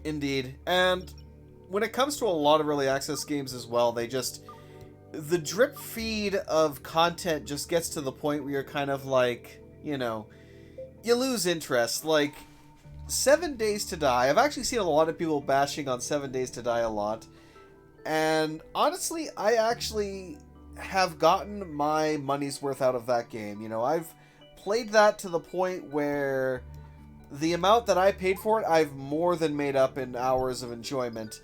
Indeed. And when it comes to a lot of early access games as well, the drip feed of content just gets to the point where you're kind of like, you lose interest. Like, 7 Days to Die. I've actually seen a lot of people bashing on 7 Days to Die a lot. And honestly, I actually have gotten my money's worth out of that game. I've played that to the point where the amount that I paid for it, I've more than made up in hours of enjoyment.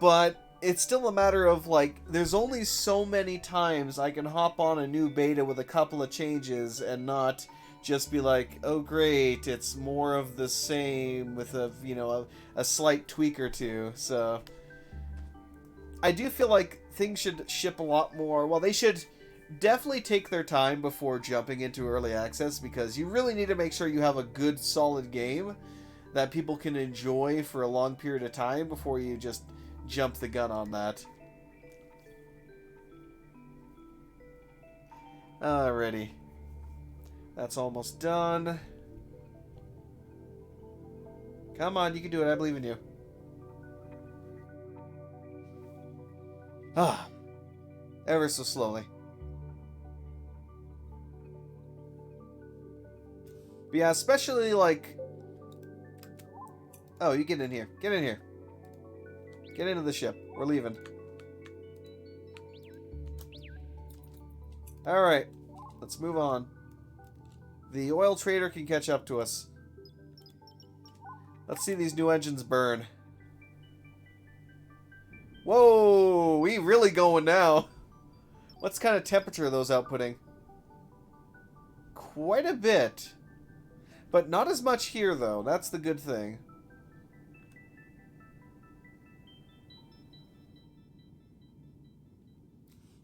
But it's still a matter of, there's only so many times I can hop on a new beta with a couple of changes and not just be like, oh great, it's more of the same with a slight tweak or two. So I do feel like things should ship a lot more. Well, they should definitely take their time before jumping into early access, because you really need to make sure you have a good, solid game that people can enjoy for a long period of time before you just jump the gun on that. Alrighty. That's almost done. Come on, you can do it. I believe in you. Ah. Ever so slowly. But yeah, especially Oh, you get in here. Get in here. Get into the ship. We're leaving. Alright, let's move on. The oil trader can catch up to us. Let's see these new engines burn. Whoa, we really going now. What kind of temperature are those outputting? Quite a bit. But not as much here, though. That's the good thing.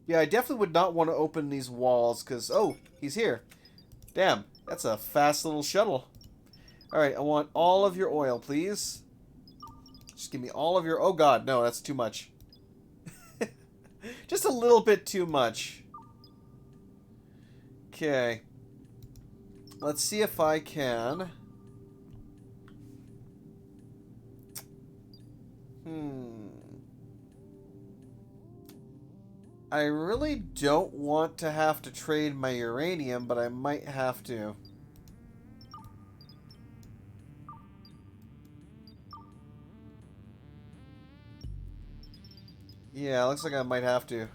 Yeah, I definitely would not want to open these walls, because... Oh, he's here. Damn, that's a fast little shuttle. Alright, I want all of your oil, please. Just give me all of your... Oh god, no, that's too much. Just a little bit too much. Okay. Let's see if I can... I really don't want to have to trade my uranium, but I might have to. Yeah, looks like I might have to.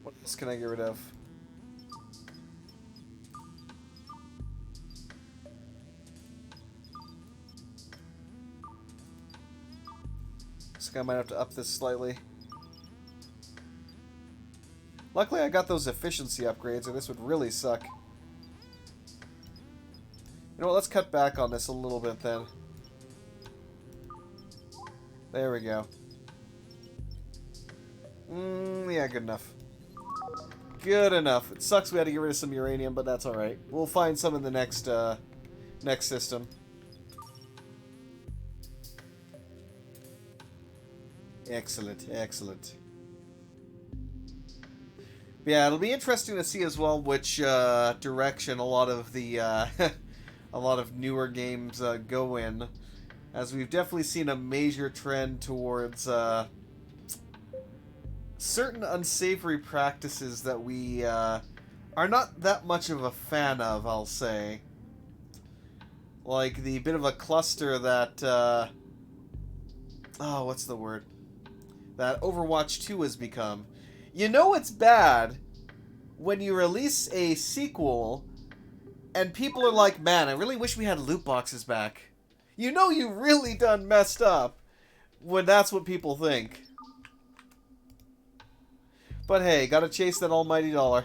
What else can I get rid of? Looks like I might have to up this slightly. Luckily I got those efficiency upgrades, or this would really suck. You know what, let's cut back on this a little bit then. There we go. Yeah, good enough. Good enough. It sucks we had to get rid of some uranium, but that's alright. We'll find some in the next system. Excellent, excellent. Yeah, it'll be interesting to see as well which direction a lot of the a lot of newer games go in, as we've definitely seen a major trend towards certain unsavory practices that we are not that much of a fan of, I'll say. Like the bit of a cluster that oh, what's the word? That Overwatch 2 has become. You know it's bad when you release a sequel and people are like, man, I really wish we had loot boxes back. You know you really done messed up when that's what people think. But hey, gotta chase that almighty dollar.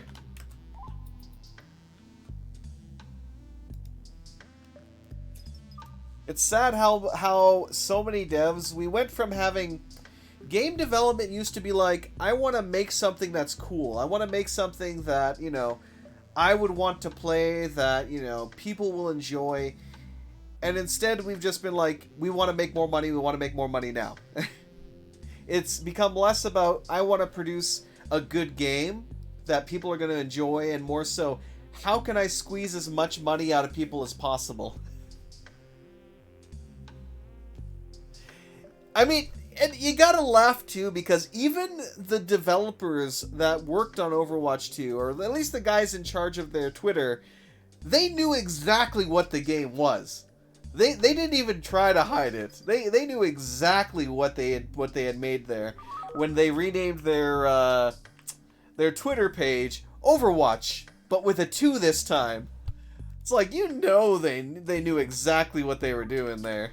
It's sad how so many devs, we went from having... Game development used to be like, I want to make something that's cool. I want to make something that, you know, I would want to play, that, you know, people will enjoy. And instead, we've just been like, we want to make more money, we want to make more money now. It's become less about, I want to produce a good game that people are going to enjoy, and more so, how can I squeeze as much money out of people as possible? I mean... And you gotta laugh, too, because even the developers that worked on Overwatch 2, or at least the guys in charge of their Twitter, they knew exactly what the game was. They didn't even try to hide it. They knew exactly what they had made there when they renamed their Twitter page Overwatch, but with a 2 this time. It's like, you know, they knew exactly what they were doing there.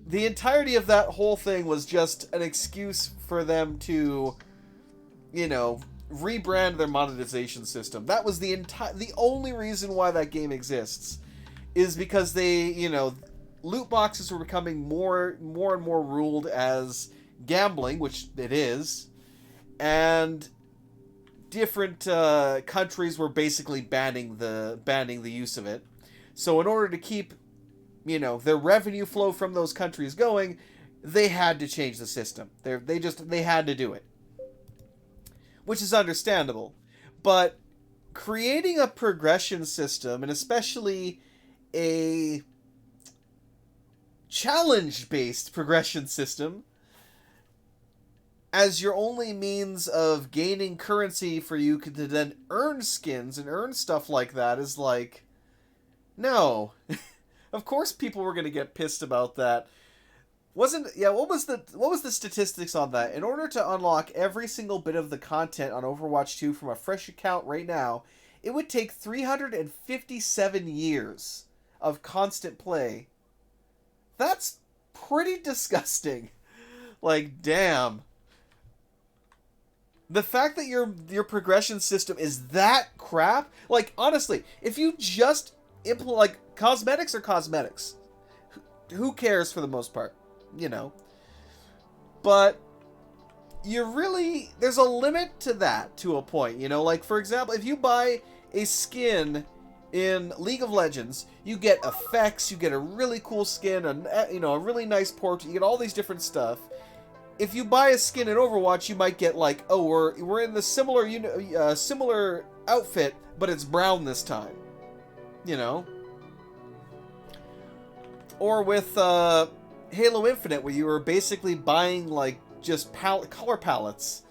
The entirety of that whole thing was just an excuse for them to, you know, rebrand their monetization system. That was the only reason why that game exists, is because they, you know, loot boxes were becoming more and more ruled as gambling, which it is, and different countries were basically banning the use of it. So in order to keep, you know, their revenue flow from those countries going, they had to change the system. They had to do it. Which is understandable. But creating a progression system, and especially a challenge-based progression system, as your only means of gaining currency for you to then earn skins and earn stuff like that, is like... No. Of course people were going to get pissed about that. Wasn't yeah, what was the statistics on that? In order to unlock every single bit of the content on Overwatch 2 from a fresh account right now, it would take 357 years of constant play. That's pretty disgusting. Like, damn. The fact that your progression system is that crap, like honestly, if you just implement like cosmetics are cosmetics. Who cares for the most part, you know? But you really there's a limit to that to a point, you know? Like for example, if you buy a skin in League of Legends, you get effects, you get a really cool skin, a really nice portrait, you get all these different stuff. If you buy a skin in Overwatch, you might get like, oh, we're in the similar outfit, but it's brown this time, you know. Or with Halo Infinite, where you were basically buying like just color palettes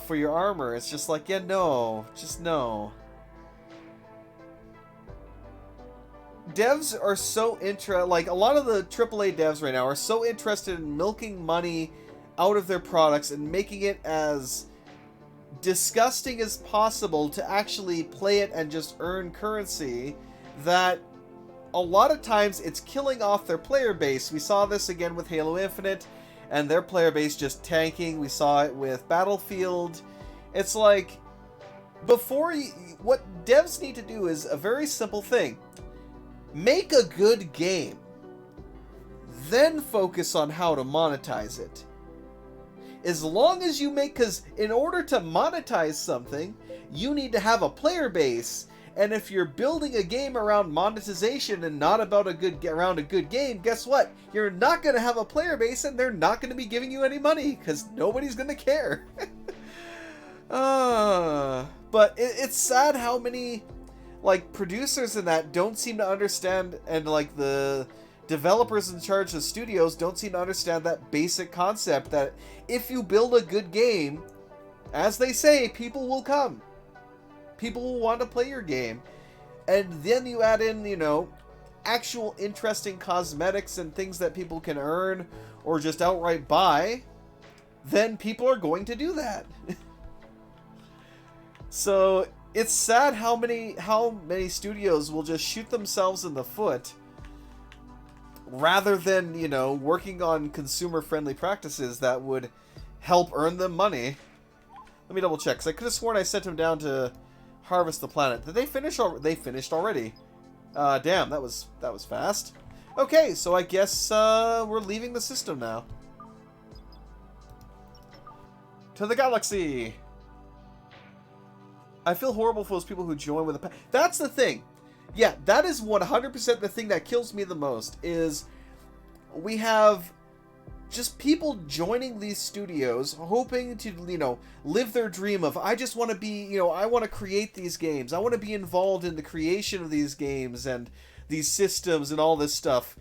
for your armor. It's just like, yeah, no, just no. Devs are so like a lot of the AAA devs right now are so interested in milking money out of their products and making it as disgusting as possible to actually play it and just earn currency that a lot of times it's killing off their player base. We saw this again with Halo Infinite and their player base just tanking. We saw it with Battlefield. It's like, what devs need to do is a very simple thing. Make a good game. Then focus on how to monetize it. As long as you because in order to monetize something, you need to have a player base. And if you're building a game around monetization and not about around a good game, guess what? You're not going to have a player base and they're not going to be giving you any money because nobody's going to care. But it's sad how many like producers in that don't seem to understand, and like the developers in charge of studios don't seem to understand that basic concept that if you build a good game, as they say, people will come. People will want to play your game. And then you add in, actual interesting cosmetics and things that people can earn or just outright buy, then people are going to do that. So it's sad how many studios will just shoot themselves in the foot rather than, working on consumer-friendly practices that would help earn them money. Let me double check, because I could have sworn I sent them down to harvest the planet. Did they finish? They finished already. Damn, that was fast. Okay, so I guess we're leaving the system now. To the galaxy! I feel horrible for those people who join with a... That's the thing. Yeah, that is 100% the thing that kills me the most, is we have just people joining these studios hoping to, live their dream of, I just want to be, I want to create these games. I want to be involved in the creation of these games and these systems and all this stuff.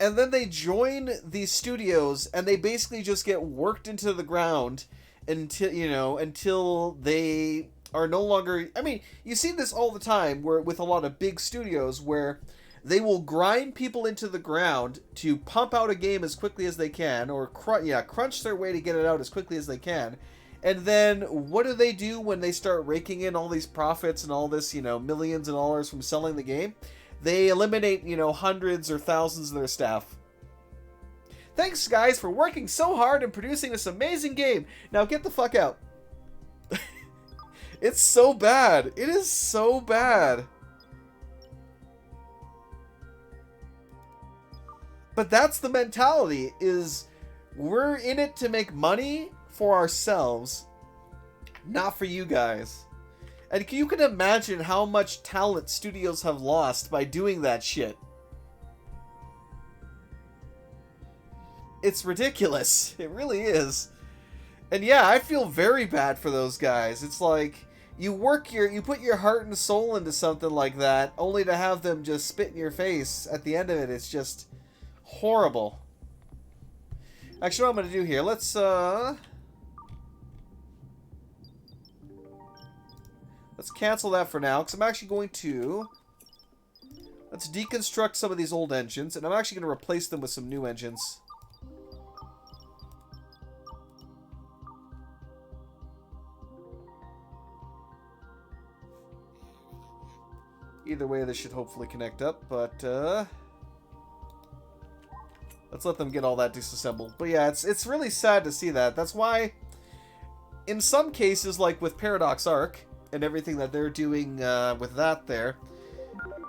And then they join these studios and they basically just get worked into the ground until they are no longer... I mean, you see this all the time with a lot of big studios where they will grind people into the ground to pump out a game as quickly as they can, or crunch their way to get it out as quickly as they can. And then what do they do when they start raking in all these profits and all this, millions of dollars from selling the game? They eliminate, hundreds or thousands of their staff. Thanks, guys, for working so hard and producing this amazing game. Now get the fuck out. It's so bad. It is so bad. But that's the mentality, is we're in it to make money for ourselves, not for you guys. And you can imagine how much talent studios have lost by doing that shit. It's ridiculous. It really is. And yeah, I feel very bad for those guys. It's like you put your heart and soul into something like that, only to have them just spit in your face at the end of it. It's just horrible. Actually, what I'm going to do here, let's cancel that for now, because I'm actually going to... Let's deconstruct some of these old engines, and I'm actually going to replace them with some new engines. Either way, this should hopefully connect up, but let's let them get all that disassembled. But yeah, it's really sad to see that. That's why, in some cases, like with Paradox Arc and everything that they're doing with that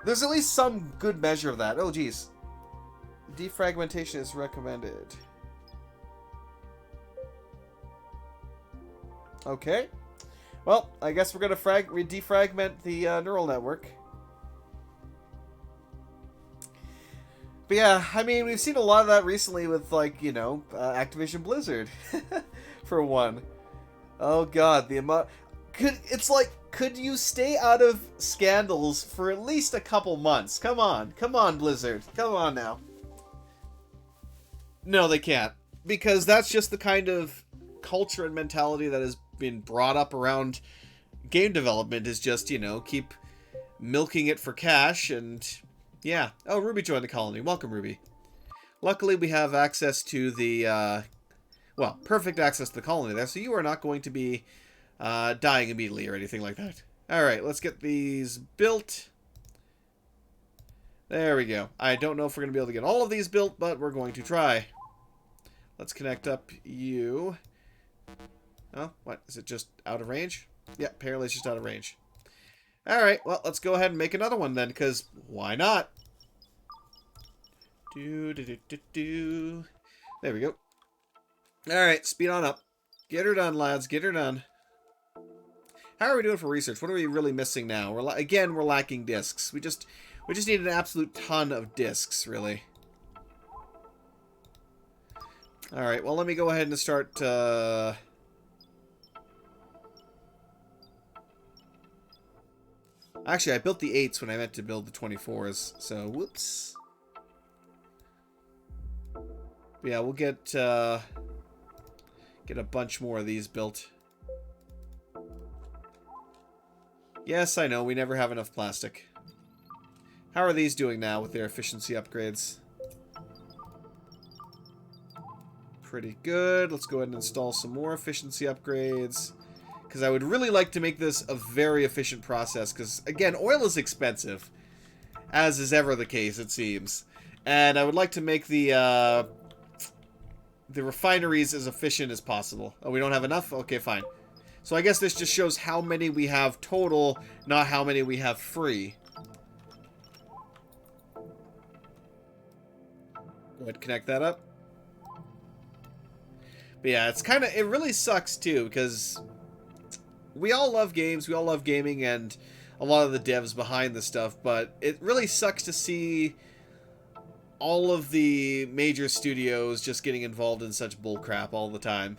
there's at least some good measure of that. Oh, geez. Defragmentation is recommended. Okay. Well, I guess we're going to defragment the neural network. But yeah, I mean, we've seen a lot of that recently with, like, you know, Activision Blizzard, for one. Oh god, the amount... Could you stay out of scandals for at least a couple months? Come on, Blizzard. Come on now. No, they can't. Because that's just the kind of culture and mentality that has been brought up around game development, is just, you know, keep milking it for cash and... Yeah. Oh, Ruby joined the colony. Welcome, Ruby. Luckily, we have access to the, well, perfect access to the colony there, so you are not going to be dying immediately or anything like that. Alright, let's get these built. There we go. I don't know if we're going to be able to get all of these built, but we're going to try. Let's connect up you. Oh, what? Is it just out of range? Yeah, apparently it's just out of range. Alright, well, let's go ahead and make another one then, because why not? There we go. Alright, speed on up. Get her done, lads. Get her done. How are we doing for research? What are we really missing now? We're lacking discs. We just need an absolute ton of discs, really. Alright, well, let me go ahead and start... Actually, I built the 8s when I meant to build the 24s, so whoops. But yeah, we'll get a bunch more of these built. Yes, I know, we never have enough plastic. How are these doing now with their efficiency upgrades? Pretty good. Let's go ahead and install some more efficiency upgrades. Because I would really like to make this a very efficient process. Because, again, oil is expensive. As is ever the case, it seems. And I would like to make the refineries as efficient as possible. Oh, we don't have enough? Okay, fine. So I guess this just shows how many we have total, not how many we have free. Go ahead and connect that up. But yeah, it really sucks too, because we all love games, we all love gaming, and a lot of the devs behind the stuff, but it really sucks to see all of the major studios just getting involved in such bullcrap all the time.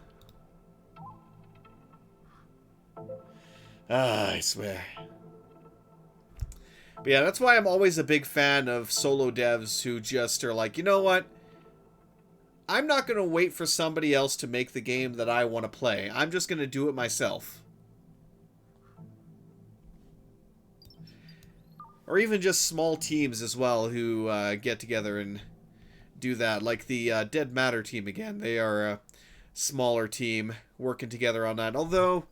Ah, I swear. But yeah, that's why I'm always a big fan of solo devs who just are like, you know what? I'm not going to wait for somebody else to make the game that I want to play. I'm just going to do it myself. Or even just small teams as well who get together and do that. Like the Dead Matter team again. They are a smaller team working together on that. Although...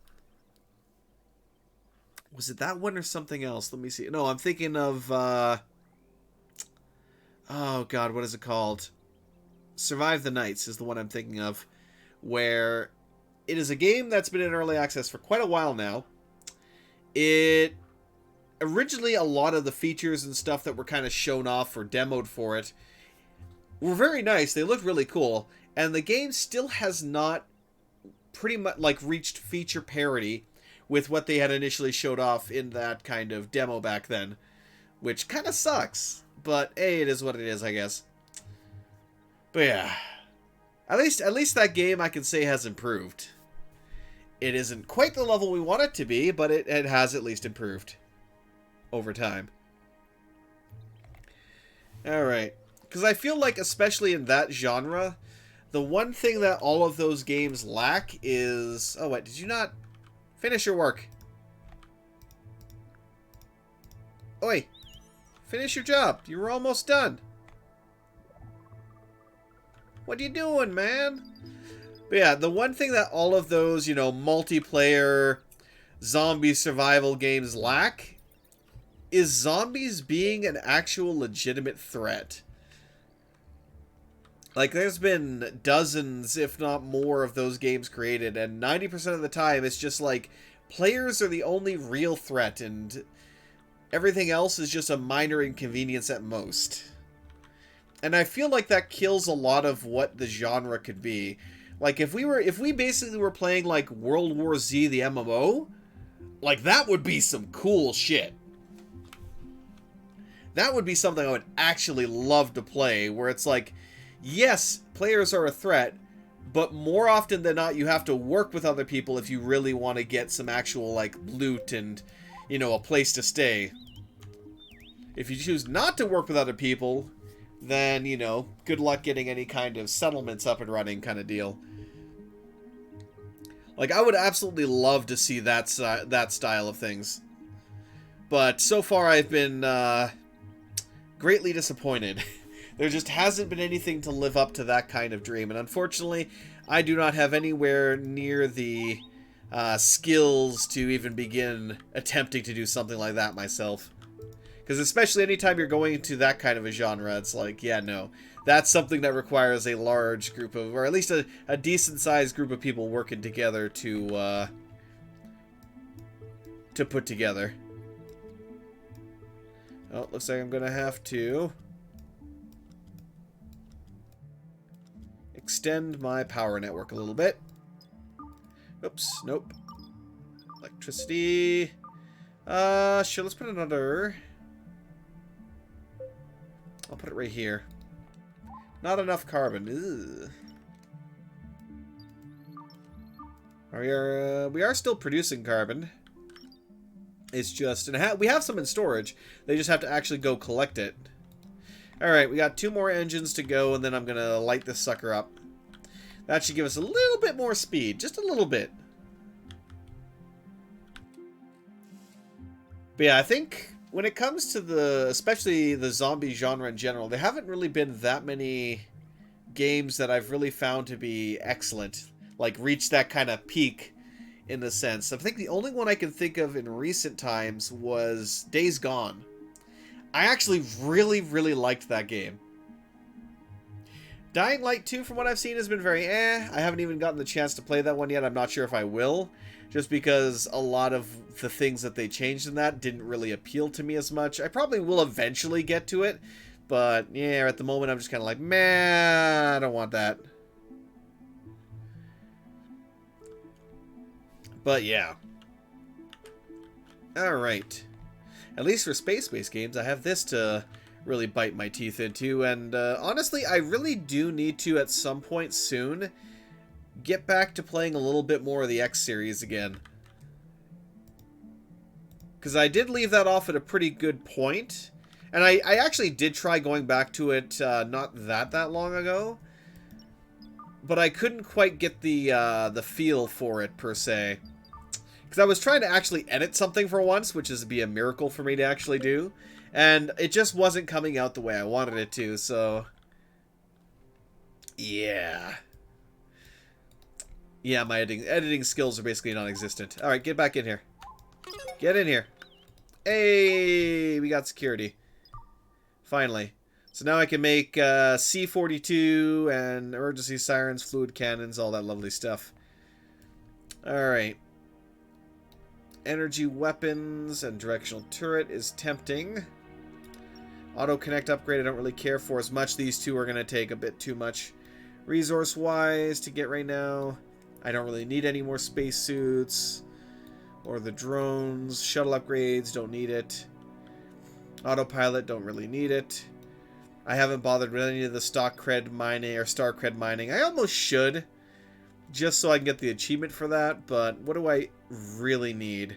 was it that one or something else? Let me see. No, I'm thinking of... oh, God, what is it called? Survive the Nights is the one I'm thinking of. Where it is a game that's been in early access for quite a while now. Originally, a lot of the features and stuff that were kind of shown off or demoed for it were very nice. They looked really cool. And the game still has not pretty much, like, reached feature parity with what they had initially showed off in that kind of demo back then, which kind of sucks, but hey, it is what it is, I guess. But yeah, at least that game I can say has improved. It isn't quite the level we want it to be, but it has at least improved over time. Alright, because I feel like, especially in that genre, the one thing that all of those games lack is... oh, wait, did you not... finish your work. Oi. Finish your job. You were almost done. What are you doing, man? But yeah, the one thing that all of those, you know, multiplayer zombie survival games lack is zombies being an actual legitimate threat. Like, there's been dozens, if not more, of those games created, and 90% of the time, it's just like, players are the only real threat, and everything else is just a minor inconvenience at most. And I feel like that kills a lot of what the genre could be. Like, if we basically were playing, like, World War Z, the MMO, like, that would be some cool shit. That would be something I would actually love to play, where it's like, yes, players are a threat, but more often than not, you have to work with other people if you really want to get some actual, like, loot and, you know, a place to stay. If you choose not to work with other people, then, you know, good luck getting any kind of settlements up and running kind of deal. Like, I would absolutely love to see that style of things. But so far, I've been greatly disappointed. There just hasn't been anything to live up to that kind of dream. And unfortunately, I do not have anywhere near the skills to even begin attempting to do something like that myself. Because especially anytime you're going into that kind of a genre, it's like, yeah, no. That's something that requires a large group of, or at least a decent-sized group of people working together to put together. Oh, looks like I'm going to have to extend my power network a little bit. Oops, nope. Electricity. Sure, let's put another. I'll put it right here. Not enough carbon. Ugh. We are still producing carbon. It's just, and we have some in storage. They just have to actually go collect it. Alright, we got 2 more engines to go, and then I'm going to light this sucker up. That should give us a little bit more speed. Just a little bit. But yeah, I think when it comes to especially the zombie genre in general, there haven't really been that many games that I've really found to be excellent. Like, reach that kind of peak, in a sense. I think the only one I can think of in recent times was Days Gone. I actually really, really liked that game. Dying Light 2, from what I've seen, has been very eh. I haven't even gotten the chance to play that one yet. I'm not sure if I will. Just because a lot of the things that they changed in that didn't really appeal to me as much. I probably will eventually get to it. But, yeah, at the moment I'm just kind of like, man, I don't want that. But, yeah. Alright. At least for space-based games, I have this to really bite my teeth into. And, honestly, I really do need to, at some point soon, get back to playing a little bit more of the X series again. Because I did leave that off at a pretty good point. And I actually did try going back to it not that long ago. But I couldn't quite get the feel for it, per se. Because I was trying to actually edit something for once, which is be a miracle for me to actually do. And it just wasn't coming out the way I wanted it to, so... yeah. Yeah, my editing skills are basically non-existent. Alright, get back in here. Get in here. Hey, we got security. Finally. So now I can make C-42 and emergency sirens, fluid cannons, all that lovely stuff. Alright. Energy weapons and directional turret is tempting. Auto connect upgrade I don't really care for as much. These two are going to take a bit too much resource-wise to get right now. I don't really need any more spacesuits. Or the drones. Shuttle upgrades, don't need it. Autopilot, don't really need it. I haven't bothered with any of the stock cred mining or star cred mining. I almost should. Just so I can get the achievement for that. But what do I really need?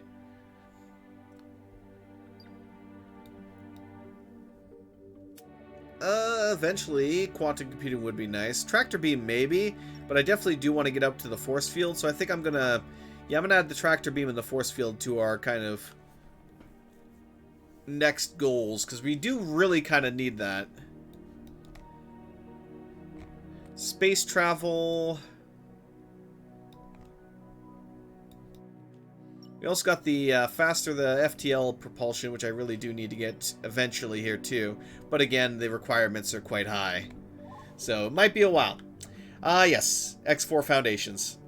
Eventually, quantum computing would be nice. Tractor beam, maybe. But I definitely do want to get up to the force field. So I think I'm going to... yeah, I'm going to add the tractor beam and the force field to our kind of next goals, because we do really kind of need that. Space travel. We also got the faster the FTL propulsion, which I really do need to get eventually here too. But again, the requirements are quite high. So it might be a while. Yes, X4 Foundations.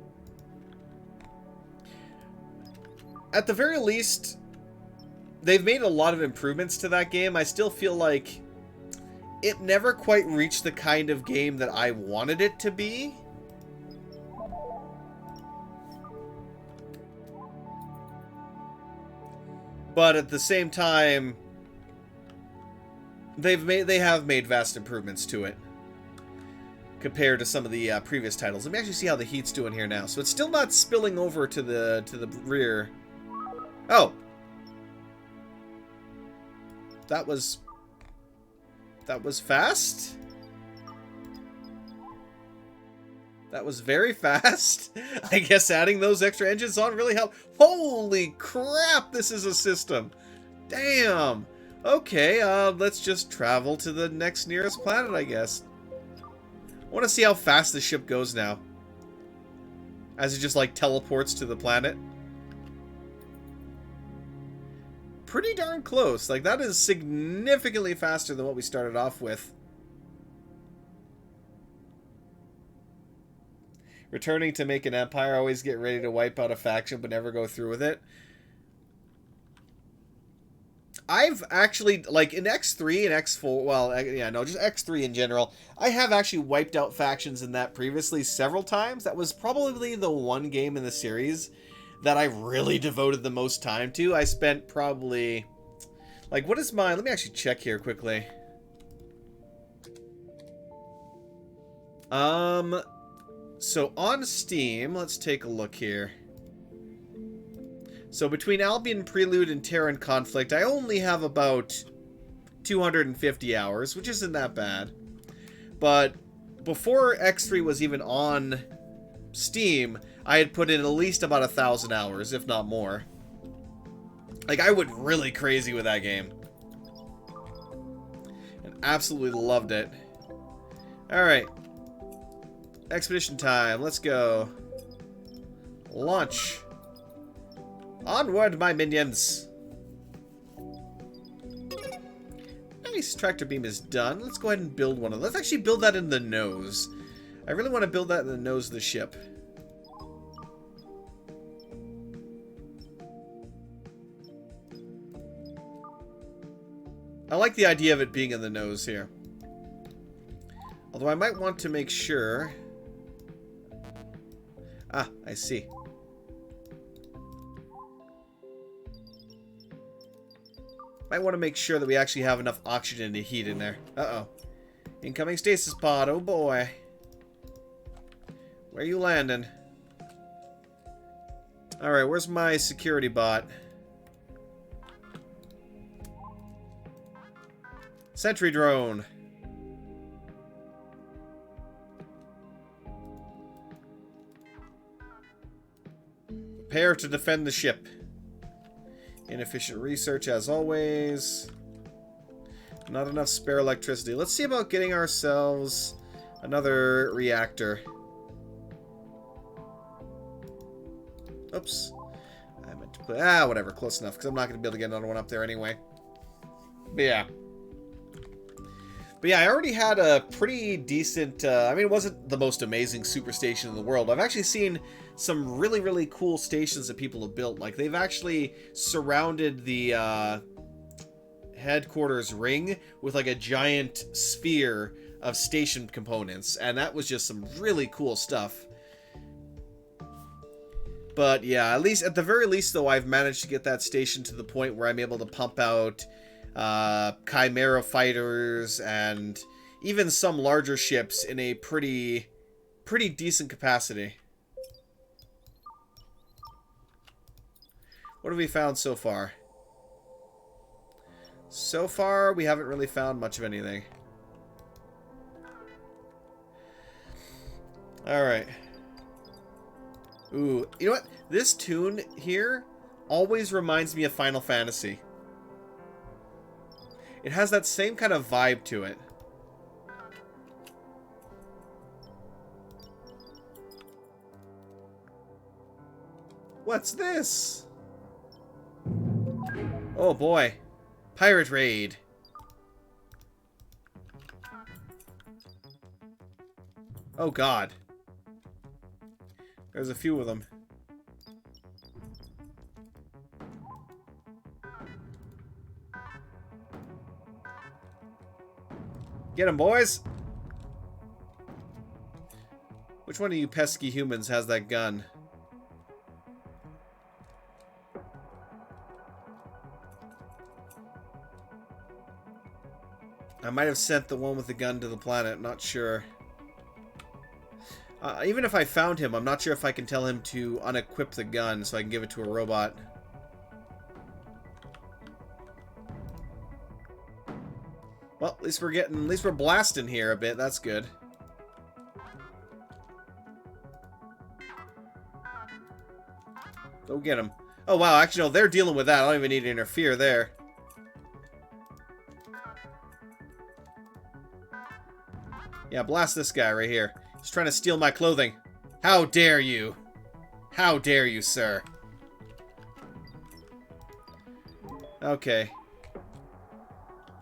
At the very least, they've made a lot of improvements to that game. I still feel like it never quite reached the kind of game that I wanted it to be. But at the same time, they have made vast improvements to it compared to some of the previous titles. Let me actually see how the heat's doing here now. So it's still not spilling over to the rear. Oh, that was fast. That was very fast. I guess adding those extra engines on really helped. Holy crap, this is a system. Damn. Okay, let's just travel to the next nearest planet, I guess. I want to see how fast the ship goes now. As it just, like, teleports to the planet. Pretty darn close. Like, that is significantly faster than what we started off with. Returning to make an empire, always get ready to wipe out a faction but never go through with it. I've actually, like, in X3 and X4, well, yeah, no, just X3 in general, I have actually wiped out factions in that previously several times. That was probably the one game in the series that I really devoted the most time to. I spent probably, like, what is my, let me actually check here quickly. So on Steam, let's take a look here. So between Albion Prelude and Terran Conflict, I only have about 250 hours, which isn't that bad. But before X3 was even on Steam, I had put in at least about 1,000 hours, if not more. Like, I went really crazy with that game. And absolutely loved it. Alright. Expedition time. Let's go. Launch. Onward, my minions. Nice. Tractor beam is done. Let's go ahead and build one of them. Let's actually build that in the nose. I really want to build that in the nose of the ship. I like the idea of it being in the nose here. Although I might want to make sure... Ah, I see. Might want to make sure that we actually have enough oxygen to heat in there. Uh-oh. Incoming stasis pod. Oh, boy. Where are you landing? Alright, where's my security bot? Sentry drone. Prepare to defend the ship. Inefficient research as always. Not enough spare electricity. Let's see about getting ourselves another reactor. Oops. I meant to put... Ah, whatever. Close enough, because I'm not going to be able to get another one up there anyway. But yeah. But yeah, I already had a pretty decent... I mean, it wasn't the most amazing super station in the world. I've actually seen some really, really cool stations that people have built. Like, they've actually surrounded the headquarters ring with, like, a giant sphere of station components. And that was just some really cool stuff. But yeah, at the very least, though, I've managed to get that station to the point where I'm able to pump out Chimera fighters and even some larger ships in a pretty decent capacity. What have we found so far? So far, we haven't really found much of anything. Alright. Ooh, you know what? This tune here always reminds me of Final Fantasy. It has that same kind of vibe to it. What's this? Oh boy. Pirate raid. Oh god. There's a few of them. Get him, boys! Which one of you pesky humans has that gun? I might have sent the one with the gun to the planet, not sure. Even if I found him, I'm not sure if I can tell him to unequip the gun so I can give it to a robot. Well, at least we're blasting here a bit. That's good. Go get him. Oh wow, actually no, they're dealing with that. I don't even need to interfere there. Yeah, blast this guy right here. He's trying to steal my clothing. How dare you? How dare you, sir? Okay.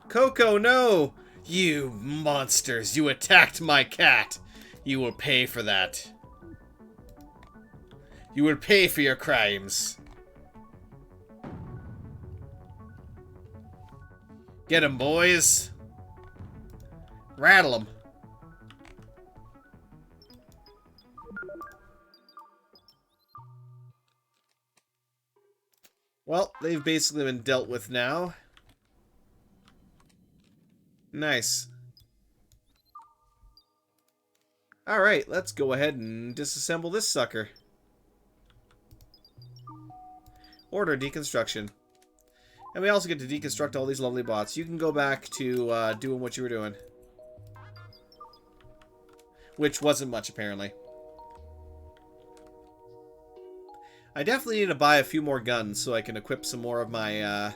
Coco, no! You monsters, you attacked my cat. You will pay for that. You will pay for your crimes. Get him, boys. Rattle him. Well, they've basically been dealt with now. Nice. Alright, let's go ahead and disassemble this sucker. Order deconstruction. And we also get to deconstruct all these lovely bots. You can go back to doing what you were doing. Which wasn't much, apparently. I definitely need to buy a few more guns so I can equip some more of my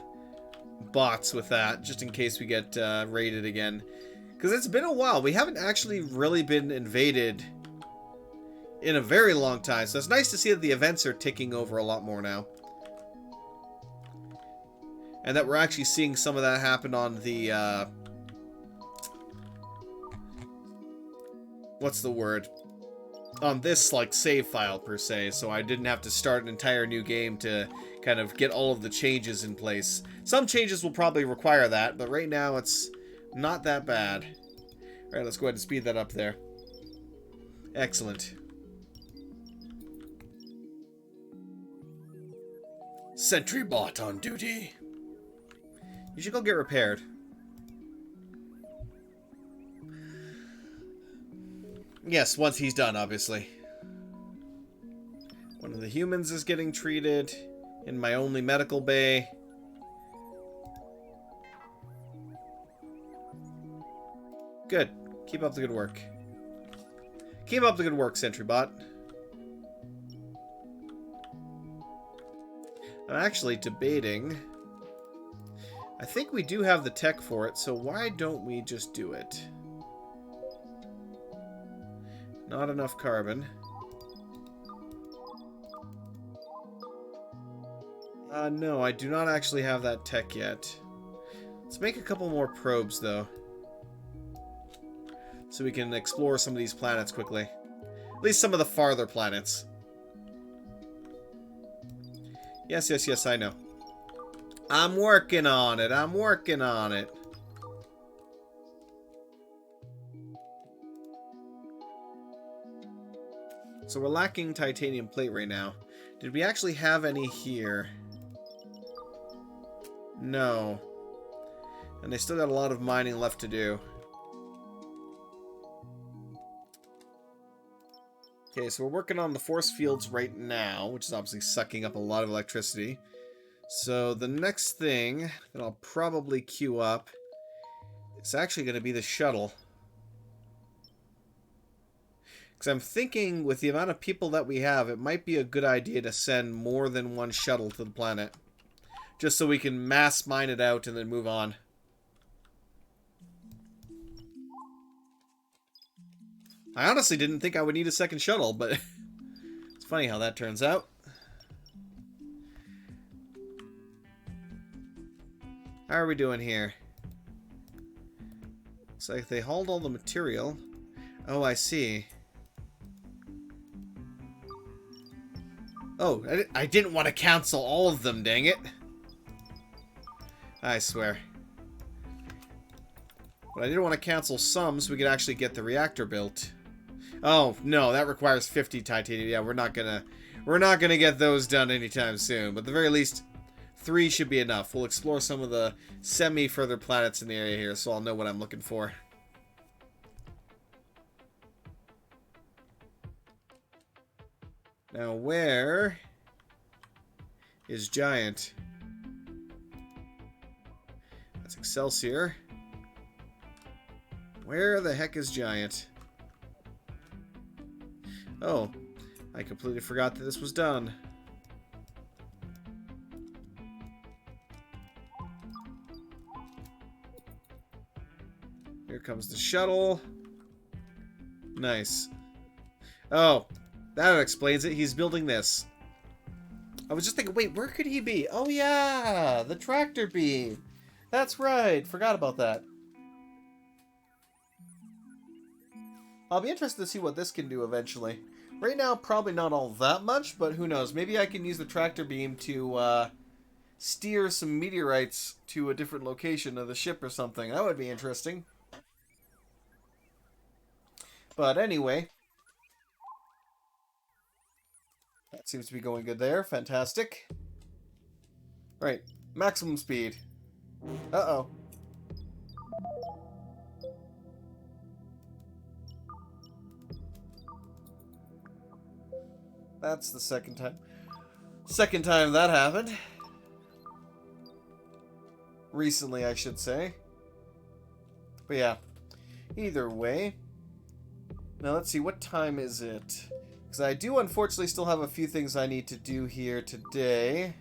bots with that, just in case we get raided again. Because it's been a while. We haven't actually really been invaded in a very long time, so it's nice to see that the events are ticking over a lot more now. And that we're actually seeing some of that happen on the, what's the word? On this, like, save file, per se, so I didn't have to start an entire new game to kind of get all of the changes in place. Some changes will probably require that, but right now it's not that bad. Alright, let's go ahead and speed that up there. Excellent. Sentry bot on duty. You should go get repaired. Yes, once he's done, obviously. One of the humans is getting treated in my only medical bay. Good. Keep up the good work. Keep up the good work, SentryBot. I'm actually debating. I think we do have the tech for it, so why don't we just do it? Not enough carbon. No, I do not actually have that tech yet. Let's make a couple more probes, though. So we can explore some of these planets quickly. At least some of the farther planets. Yes, yes, yes, I know. I'm working on it. I'm working on it. So we're lacking titanium plate right now. Did we actually have any here? No. And they still got a lot of mining left to do. Okay, so we're working on the force fields right now, which is obviously sucking up a lot of electricity. So the next thing that I'll probably queue up is actually going to be the shuttle. Because I'm thinking with the amount of people that we have, it might be a good idea to send more than one shuttle to the planet. Just so we can mass mine it out and then move on. I honestly didn't think I would need a second shuttle, but it's funny how that turns out. How are we doing here? Looks like they hauled all the material. Oh, I see. Oh, I didn't want to cancel all of them, dang it. I swear. But I didn't want to cancel some so we could actually get the reactor built. Oh, no, that requires 50 titanium. Yeah, we're not gonna get those done anytime soon. But at the very least, 3 should be enough. We'll explore some of the semi-further planets in the area here, so I'll know what I'm looking for. Now, where is Giant? That's Excelsior. Where the heck is Giant? Oh, I completely forgot that this was done. Here comes the shuttle. Nice. Oh, that explains it. He's building this. I was just thinking, wait, where could he be? Oh yeah, the tractor beam. That's right. Forgot about that. I'll be interested to see what this can do eventually. Right now, probably not all that much, but who knows? Maybe I can use the tractor beam to steer some meteorites to a different location of the ship or something. That would be interesting. But anyway, that seems to be going good there. Fantastic. Right, maximum speed. Uh-oh. That's the second time. Second time that happened. Recently, I should say. But yeah, either way. Now let's see, what time is it? Because I do unfortunately still have a few things I need to do here today.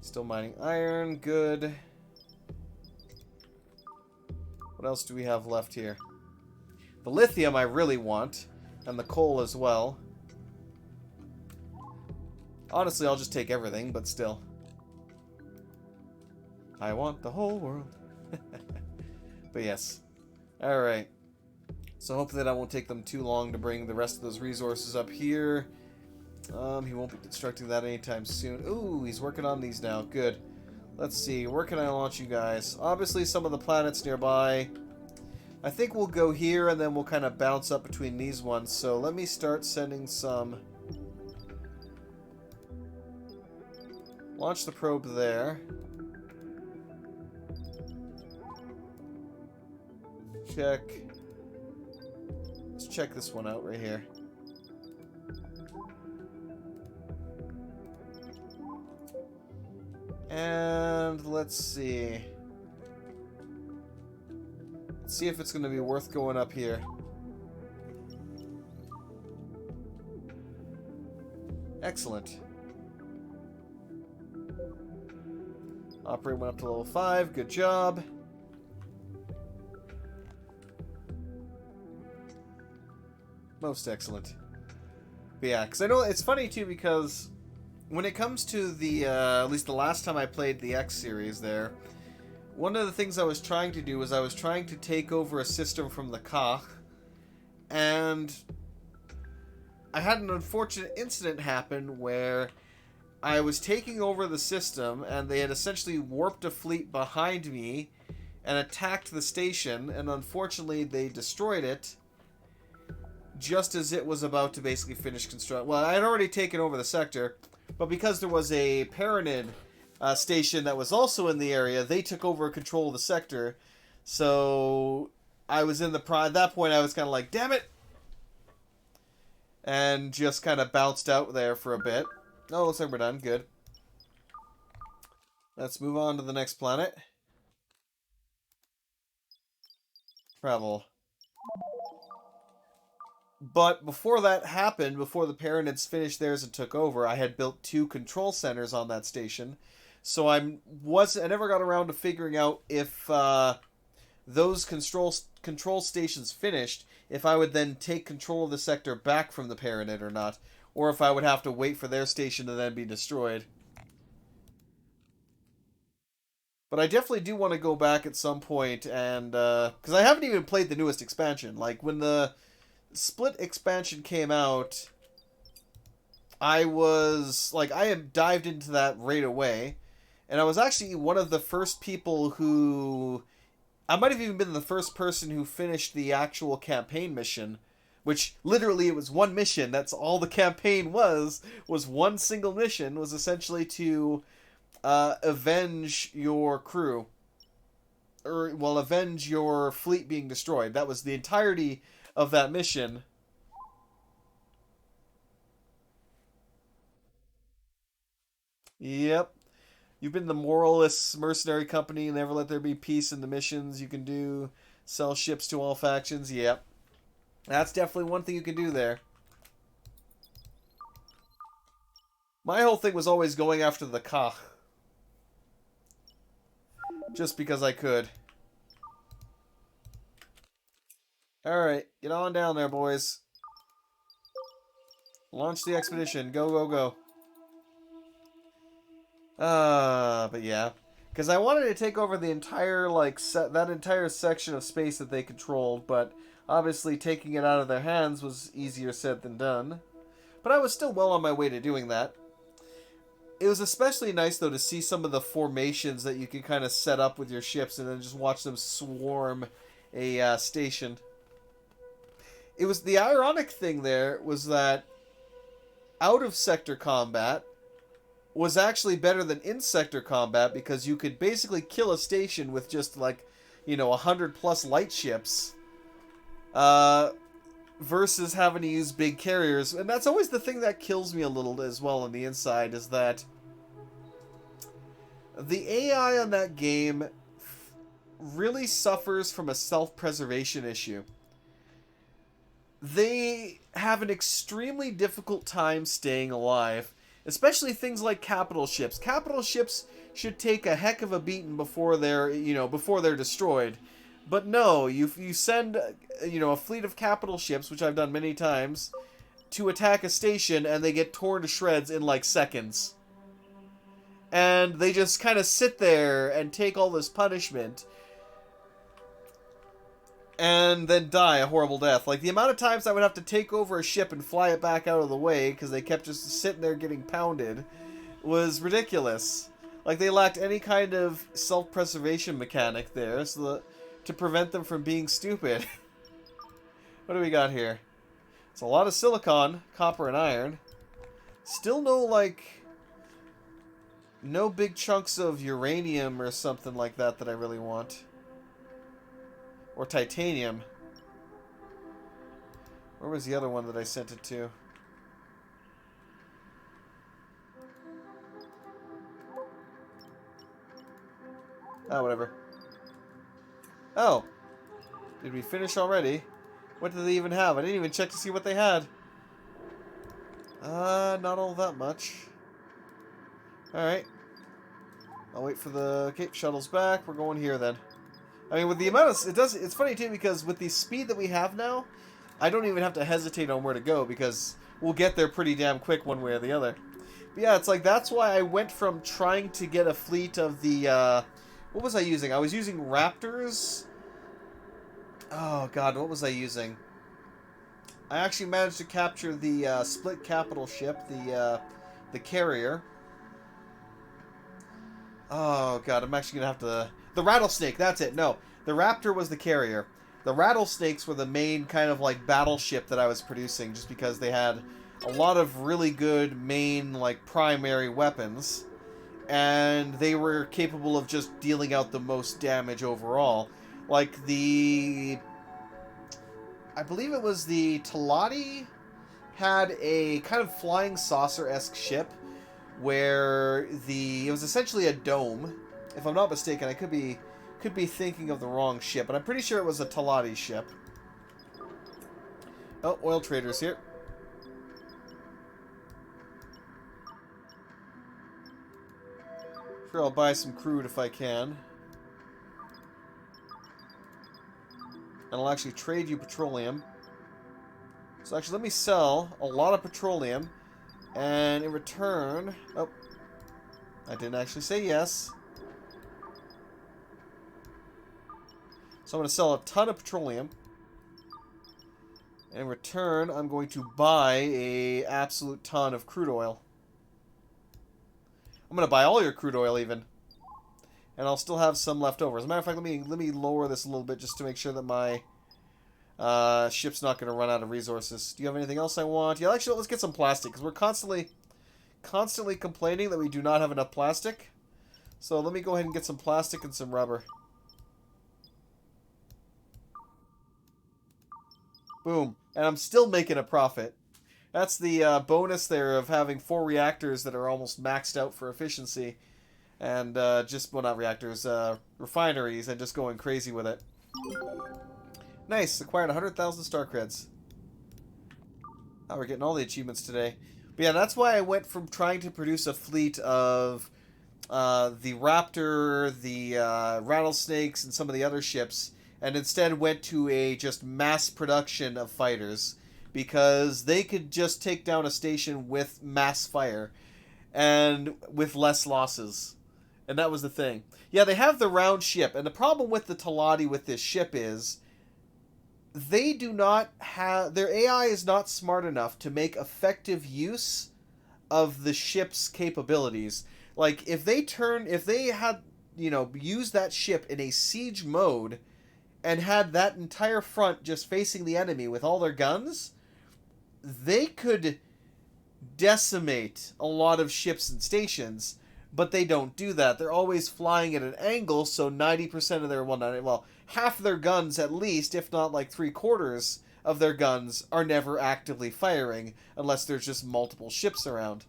Still mining iron, good. What else do we have left here? The lithium I really want, and the coal as well. Honestly, I'll just take everything, but still. I want the whole world. But yes. Alright. So hopefully that won't take them too long to bring the rest of those resources up here. He won't be constructing that anytime soon. Ooh, he's working on these now. Good. Let's see. Where can I launch you guys? Obviously, some of the planets nearby. I think we'll go here, and then we'll kind of bounce up between these ones. So let me start sending some... Launch the probe there. Check. Let's check this one out right here. And let's see. Let's see if it's going to be worth going up here. Excellent. Operate went up to level 5. Good job. Most excellent. But yeah, because I know it's funny too, because when it comes to the, at least the last time I played the X series there, one of the things I was trying to do was I was trying to take over a system from the Koch, and I had an unfortunate incident happen where I was taking over the system, and they had essentially warped a fleet behind me and attacked the station, and unfortunately they destroyed it just as it was about to basically finish construction. Well, I had already taken over the sector, but because there was a Paranid station that was also in the area, they took over control of the sector. So I was in the at that point I was kind of like, damn it, and just kind of bounced out there for a bit. Oh, looks like we're done. Good. Let's move on to the next planet. Travel. But before that happened, before the Paranids finished theirs and took over, I had built 2 control centers on that station. So I never got around to figuring out if those control stations finished, if I would then take control of the sector back from the Paranid or not, or if I would have to wait for their station to then be destroyed. But I definitely do want to go back at some point and because I haven't even played the newest expansion. Like when the Split expansion came out, I was like I had dived into that right away, and I was actually one of the first people who I might have even been the first person who finished the actual campaign mission, which literally it was one mission. That's all the campaign was one single mission, was essentially to avenge your crew. Or, well, avenge your fleet being destroyed. That was the entirety of that mission. Yep. You've been the moralist mercenary company, never let there be peace in the missions you can do. Sell ships to all factions. Yep. That's definitely one thing you can do there. My whole thing was always going after the Ka. Just because I could. Alright, get on down there, boys. Launch the expedition. Go, go, go. But yeah. Because I wanted to take over the entire, like, that entire section of space that they controlled, but obviously taking it out of their hands was easier said than done. But I was still well on my way to doing that. It was especially nice, though, to see some of the formations that you can kind of set up with your ships and then just watch them swarm a station. It was the ironic thing there was that out of sector combat was actually better than in sector combat because you could basically kill a station with just like, 100 plus light ships, versus having to use big carriers. And that's always the thing that kills me a little as well on the inside, is that the AI on that game really suffers from a self-preservation issue. They have an extremely difficult time staying alive, especially things like capital ships. Capital ships should take a heck of a beating before they're destroyed. But no, you send a fleet of capital ships, which I've done many times, to attack a station and they get torn to shreds in like seconds. And they just kind of sit there and take all this punishment and then die a horrible death. Like, the amount of times I would have to take over a ship and fly it back out of the way because they kept just sitting there getting pounded was ridiculous. Like, they lacked any kind of self-preservation mechanic there to prevent them from being stupid. What do we got here? It's a lot of silicon, copper, and iron. Still no big chunks of uranium or something like that I really want. Or titanium. Where was the other one that I sent it to? Oh, whatever. Oh. Did we finish already? What did they even have? I didn't even check to see what they had. Not all that much. Alright. I'll wait for the Cape shuttles back. We're going here then. I mean, with the amount of... It's funny, too, because with the speed that we have now, I don't even have to hesitate on where to go, because we'll get there pretty damn quick one way or the other. But yeah, it's like, that's why I went from trying to get a fleet of the, what was I using? I was using Raptors. Oh, God, what was I using? I actually managed to capture the, split capital ship, the carrier. Oh, God, I'm actually going to have to... The Rattlesnake, that's it. No, the Raptor was the carrier. The Rattlesnakes were the main kind of, like, battleship that I was producing, just because they had a lot of really good main, like, primary weapons. And they were capable of just dealing out the most damage overall. Like, I believe it was the Talati had a kind of flying saucer-esque ship where it was essentially a dome. If I'm not mistaken, I could be thinking of the wrong ship, but I'm pretty sure it was a Talati ship. Oh, oil traders here. Sure, I'll buy some crude if I can. And I'll actually trade you petroleum. So actually, let me sell a lot of petroleum. And in return... Oh, I didn't actually say yes. So I'm going to sell a ton of petroleum. In return, I'm going to buy a absolute ton of crude oil. I'm going to buy all your crude oil even. And I'll still have some left over. As a matter of fact, let me lower this a little bit just to make sure that my ship's not going to run out of resources. Do you have anything else I want? Yeah, actually, let's get some plastic, because we're constantly complaining that we do not have enough plastic. So let me go ahead and get some plastic and some rubber. Boom. And I'm still making a profit. That's the bonus there of having 4 reactors that are almost maxed out for efficiency. And well, not reactors, refineries, and just going crazy with it. Nice. Acquired 100,000 star creds. Oh, we're getting all the achievements today. But yeah, that's why I went from trying to produce a fleet of the Raptor, the Rattlesnakes, and some of the other ships, and instead went to a just mass production of fighters, because they could just take down a station with mass fire and with less losses. And that was the thing. Yeah, they have the round ship, and the problem with the Talati with this ship is they do not have... Their AI is not smart enough to make effective use of the ship's capabilities. Like, if they had, used that ship in a siege mode and had that entire front just facing the enemy with all their guns, they could decimate a lot of ships and stations, but they don't do that. They're always flying at an angle, so 90% of their, half their guns at least, if not like 3/4 of their guns, are never actively firing, unless there's just multiple ships around.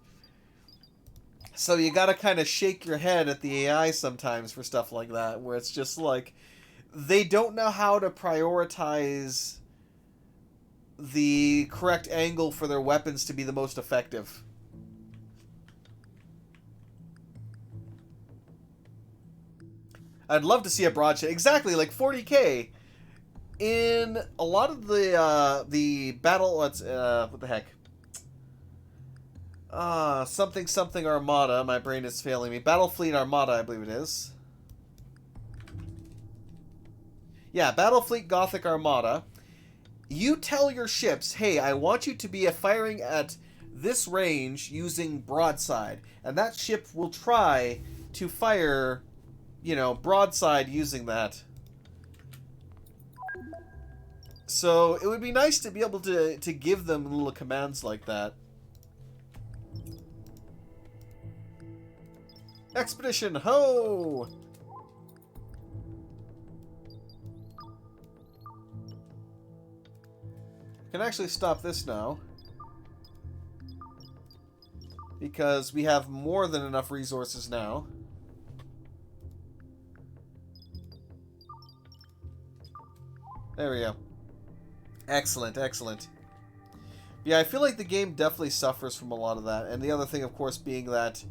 So you gotta kind of shake your head at the AI sometimes for stuff like that, where it's just like, they don't know how to prioritize the correct angle for their weapons to be the most effective. I'd love to see a broadside. Exactly, like 40k. In a lot of the battle... what the heck? Something Armada. My brain is failing me. Battlefleet Armada, I believe it is. Yeah, Battlefleet Gothic Armada. You tell your ships, hey, I want you to be firing at this range using broadside. And that ship will try to fire, broadside using that. So it would be nice to be able to give them little commands like that. Expedition, ho! Can actually stop this now, because we have more than enough resources now. There we go. Excellent, excellent. Yeah, I feel like the game definitely suffers from a lot of that. And the other thing, of course, being that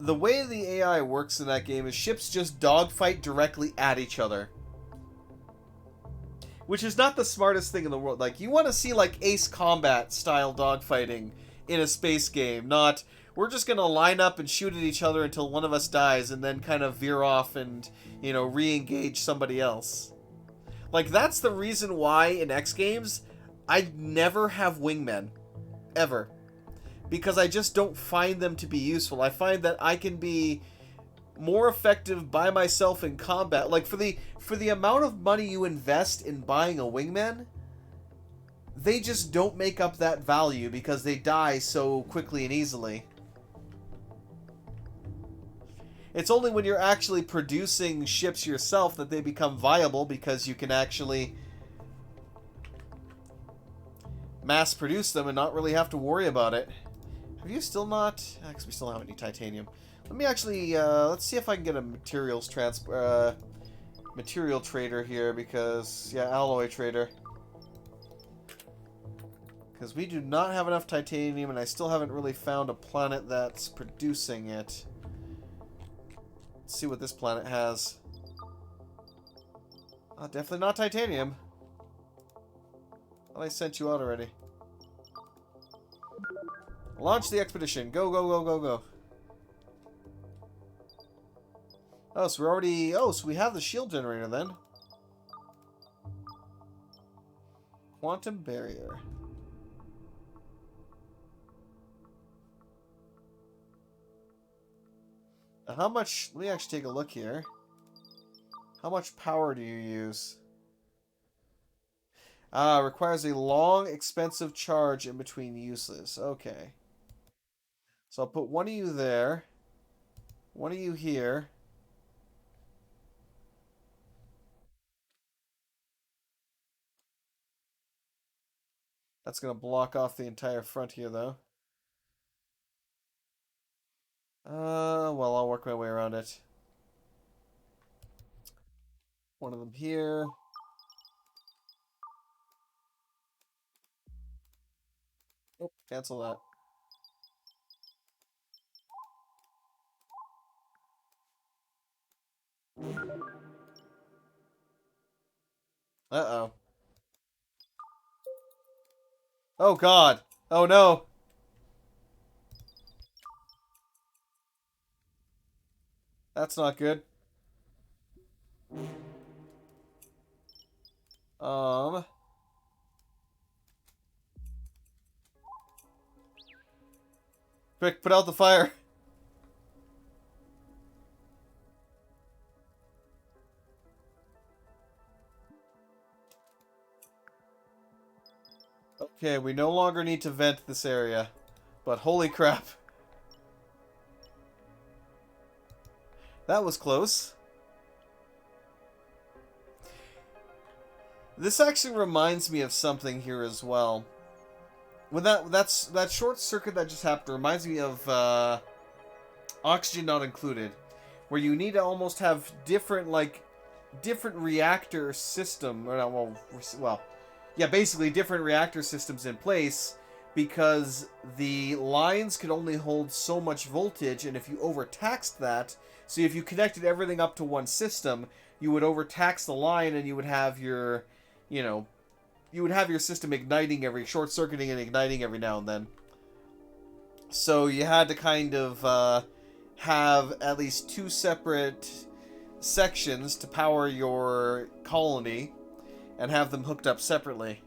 the way the AI works in that game is ships just dogfight directly at each other. Which is not the smartest thing in the world. Like, you want to see, like, Ace Combat style dogfighting in a space game. Not, we're just going to line up and shoot at each other until one of us dies and then kind of veer off and, re-engage somebody else. Like, that's the reason why in X games, I never have wingmen. Ever. Because I just don't find them to be useful. I find that I can be more effective by myself in combat. Like, for the amount of money you invest in buying a wingman, they just don't make up that value because they die so quickly and easily. It's only when you're actually producing ships yourself that they become viable, because you can actually mass produce them and not really have to worry about it. Have you still not? Actually, we still don't have any titanium. Let me actually, let's see if I can get a material trader here, because, yeah, alloy trader. Because we do not have enough titanium, and I still haven't really found a planet that's producing it. Let's see what this planet has. Definitely not titanium. I sent you out already. Launch the expedition. Go, go, go, go, go. Oh, so we're already... Oh, so we have the shield generator then. Quantum barrier. Now how much... Let me actually take a look here. How much power do you use? Requires a long, expensive charge in between uses. Okay. So I'll put one of you there. One of you here. That's going to block off the entire front here, though. Well, I'll work my way around it. One of them here. Oh, cancel that. Uh-oh. Oh, God. Oh, no. That's not good. Um... Quick, put out the fire. Okay, we no longer need to vent this area. But holy crap. That was close. This actually reminds me of something here as well. When that short circuit that just happened reminds me of Oxygen Not Included, where you need to almost have different reactor system, or not, well, yeah, basically different reactor systems in place, because the lines could only hold so much voltage, and if you overtaxed that, so if you connected everything up to one system, you would overtax the line, and you would have your, you would have your system igniting short-circuiting and igniting every now and then. So you had to kind of have at least two separate sections to power your colony and have them hooked up separately.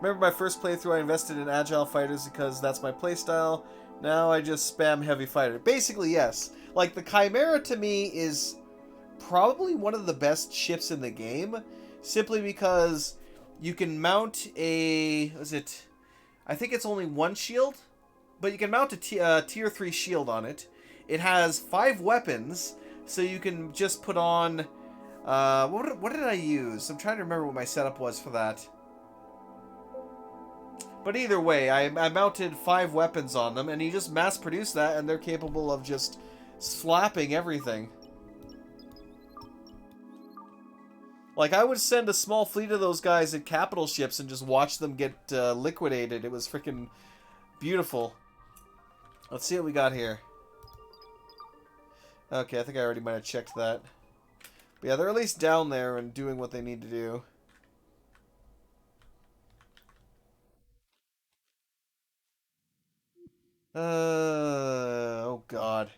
Remember my first playthrough, I invested in agile fighters because that's my playstyle. Now I just spam heavy fighter. Basically, yes. Like, the Chimera to me is probably one of the best ships in the game, simply because you can mount a... I think it's only one shield, but you can mount a tier 3 shield on it. It has 5 weapons, so you can just put on... what did I use? I'm trying to remember what my setup was for that. But either way, I mounted 5 weapons on them, and you just mass produce that, and they're capable of just slapping everything. Like, I would send a small fleet of those guys in capital ships and just watch them get liquidated. It was freaking beautiful. Let's see what we got here. Okay, I think I already might have checked that. But yeah, they're at least down there and doing what they need to do. Oh God.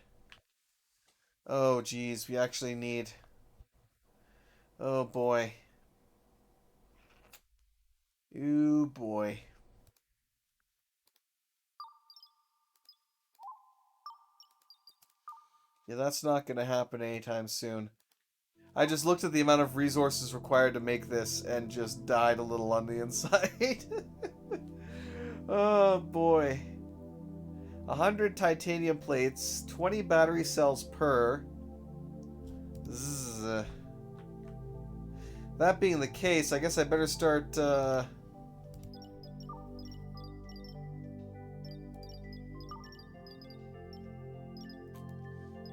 Oh geez, we actually need... Oh boy. Ooh boy. Yeah, that's not gonna happen anytime soon. I just looked at the amount of resources required to make this and just died a little on the inside. Oh boy. 100 titanium plates, 20 battery cells per. Zzz. That being the case, I guess I better start,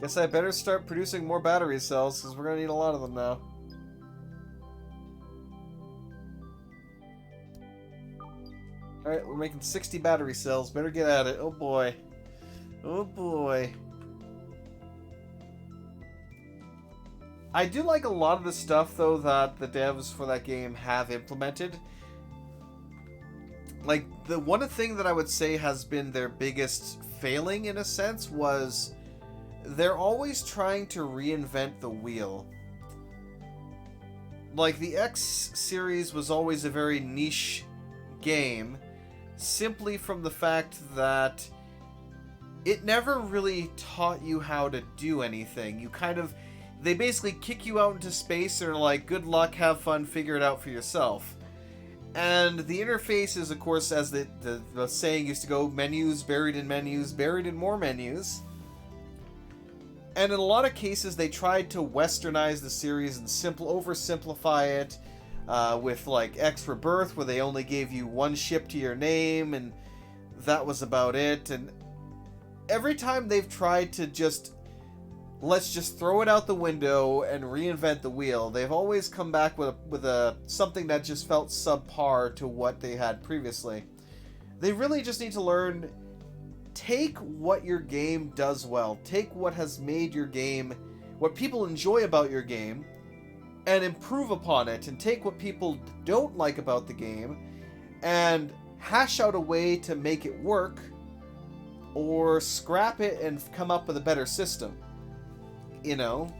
Guess I better start producing more battery cells, because we're going to need a lot of them now. Alright, we're making 60 battery cells. Better get at it. Oh boy. Oh boy. I do like a lot of the stuff, though, that the devs for that game have implemented. Like, the one thing that I would say has been their biggest failing, in a sense, was they're always trying to reinvent the wheel. Like, the X series was always a very niche game, simply from the fact that it never really taught you how to do anything. You kind of... They basically kick you out into space and are like, good luck, have fun, figure it out for yourself. And the interface is, of course, as the saying used to go, menus buried in more menus. And in a lot of cases, they tried to westernize the series and oversimplify it with, like, X Rebirth, where they only gave you one ship to your name, and that was about it. And every time they've tried to just, let's just throw it out the window and reinvent the wheel, they've always come back with a something that just felt subpar to what they had previously. They really just need to learn... Take what your game does well. Take what has made your game, what people enjoy about your game, and improve upon it. And take what people don't like about the game and hash out a way to make it work, or scrap it and come up with a better system. You know?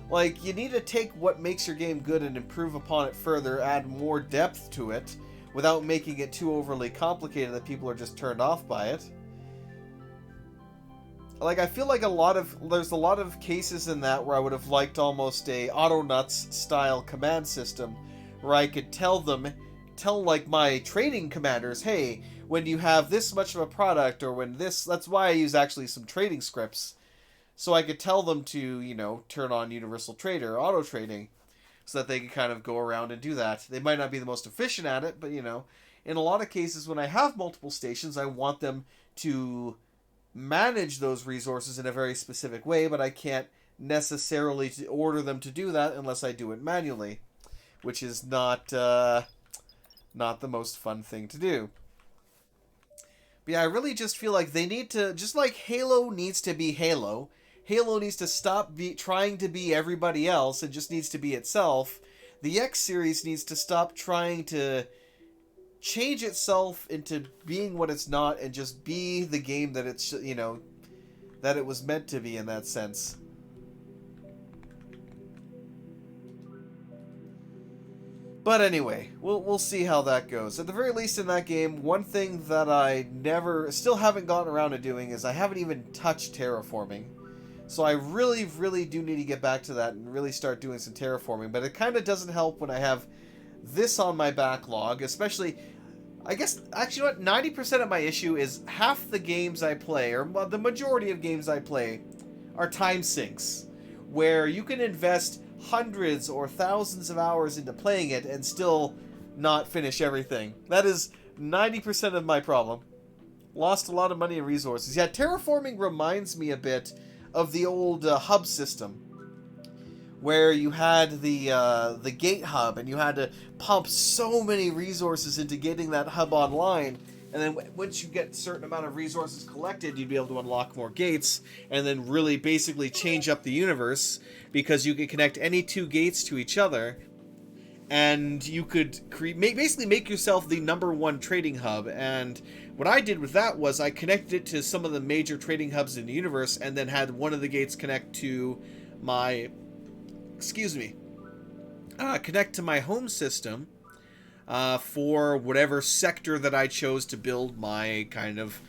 Like, you need to take what makes your game good and improve upon it further, add more depth to it, without making it too overly complicated that people are just turned off by it. Like, I feel like there's a lot of cases in that where I would have liked almost a Autonuts style command system, where I could tell like my trading commanders, hey, when you have this much of a product, or when this, that's why I use actually some trading scripts, so I could tell them to, you know, turn on Universal Trader, auto trading, so that they could kind of go around and do that. They might not be the most efficient at it, but, you know, in a lot of cases when I have multiple stations, I want them to manage those resources in a very specific way, but I can't necessarily order them to do that unless I do it manually, which is not the most fun thing to do. But yeah, I really just feel like they need to, just like Halo needs to be Halo, Halo needs to stop trying to be everybody else and just needs to be itself. The X series needs to stop trying to change itself into being what it's not and just be the game that it's, you know, that it was meant to be in that sense. But anyway, we'll see how that goes. At the very least in that game, one thing that I still haven't gotten around to doing is I haven't even touched terraforming. So I really, really do need to get back to that and really start doing some terraforming. But it kind of doesn't help when I have this on my backlog, especially... I guess, actually, what 90% of my issue is half the games I play, or the majority of games I play, are time sinks, where you can invest hundreds or thousands of hours into playing it and still not finish everything. That is 90% of my problem. Lost a lot of money and resources. Yeah, terraforming reminds me a bit of the old hub system, where you had the gate hub, and you had to pump so many resources into getting that hub online, and then once you get a certain amount of resources collected, you'd be able to unlock more gates, and then really basically change up the universe, because you could connect any two gates to each other, and you could basically make yourself the #1 trading hub. And what I did with that was I connected it to some of the major trading hubs in the universe, and then had one of the gates connect to my... connect to my home system for whatever sector that I chose to build my kind of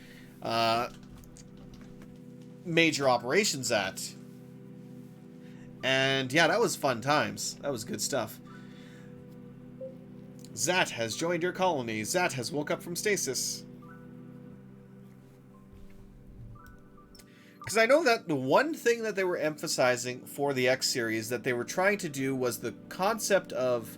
major operations at. And yeah, that was fun times. That was good stuff. Zat has joined your colony. Zat has woke up from stasis. Because I know that the one thing that they were emphasizing for the X series that they were trying to do was the concept of,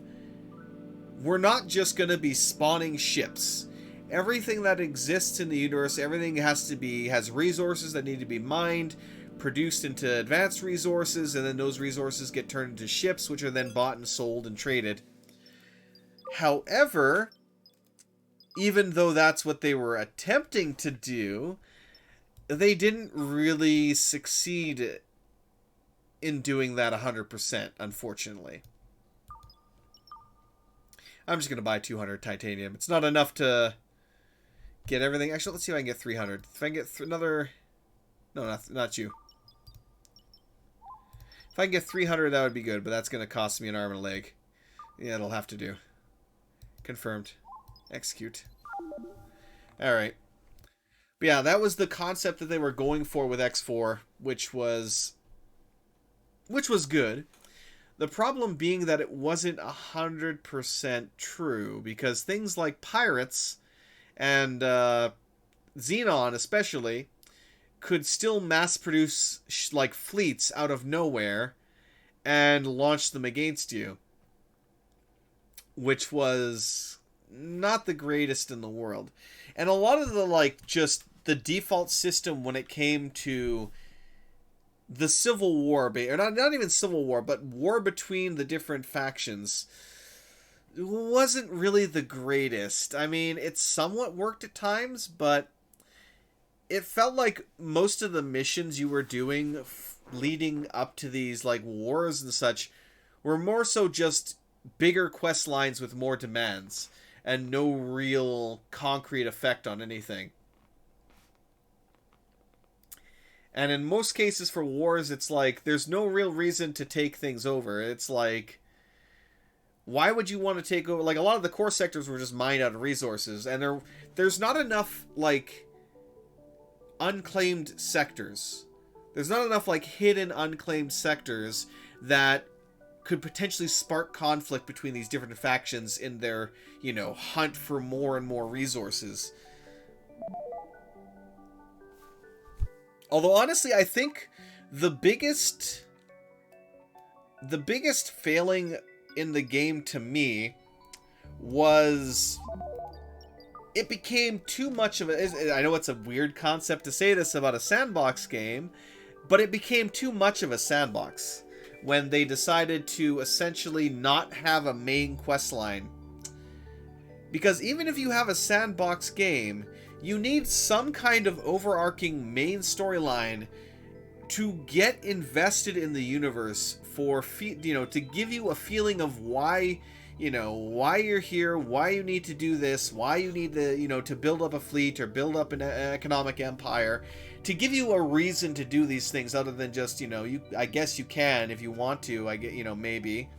we're not just going to be spawning ships. Everything that exists in the universe, everything has resources that need to be mined, produced into advanced resources, and then those resources get turned into ships, which are then bought and sold and traded. However, even though that's what they were attempting to do, they didn't really succeed in doing that 100%, unfortunately. I'm just going to buy 200 titanium. It's not enough to get everything. Actually, let's see if I can get 300. If I can get another... No, not you. If I can get 300, that would be good, but that's going to cost me an arm and a leg. Yeah, it'll have to do. Confirmed. Execute. Alright. But yeah, that was the concept that they were going for with X4, which was good. The problem being that it wasn't 100% true, because things like pirates and Xenon especially could still mass produce like fleets out of nowhere and launch them against you, which was not the greatest in the world. And a lot of the like just the default system when it came to the Civil War, or not even Civil War, but war between the different factions, wasn't really the greatest. I mean, it somewhat worked at times, but it felt like most of the missions you were doing leading up to these like wars and such were more so just bigger quest lines with more demands and no real concrete effect on anything. And in most cases for wars, it's like there's no real reason to take things over. It's like, why would you want to take over? Like, a lot of the core sectors were just mined out of resources, and there's not enough like unclaimed sectors. There's not enough like hidden unclaimed sectors that could potentially spark conflict between these different factions in their, hunt for more and more resources. Although honestly, I think the biggest failing in the game to me was it became too much of a... I know it's a weird concept to say this about a sandbox game, but it became too much of a sandbox when they decided to essentially not have a main quest line. Because even if you have a sandbox game, you need some kind of overarching main storyline to get invested in the universe to give you a feeling of why you're here, why you need to do this, why you need to, to build up a fleet or build up an economic empire, to give you a reason to do these things other than just, I guess you can if you want to, maybe.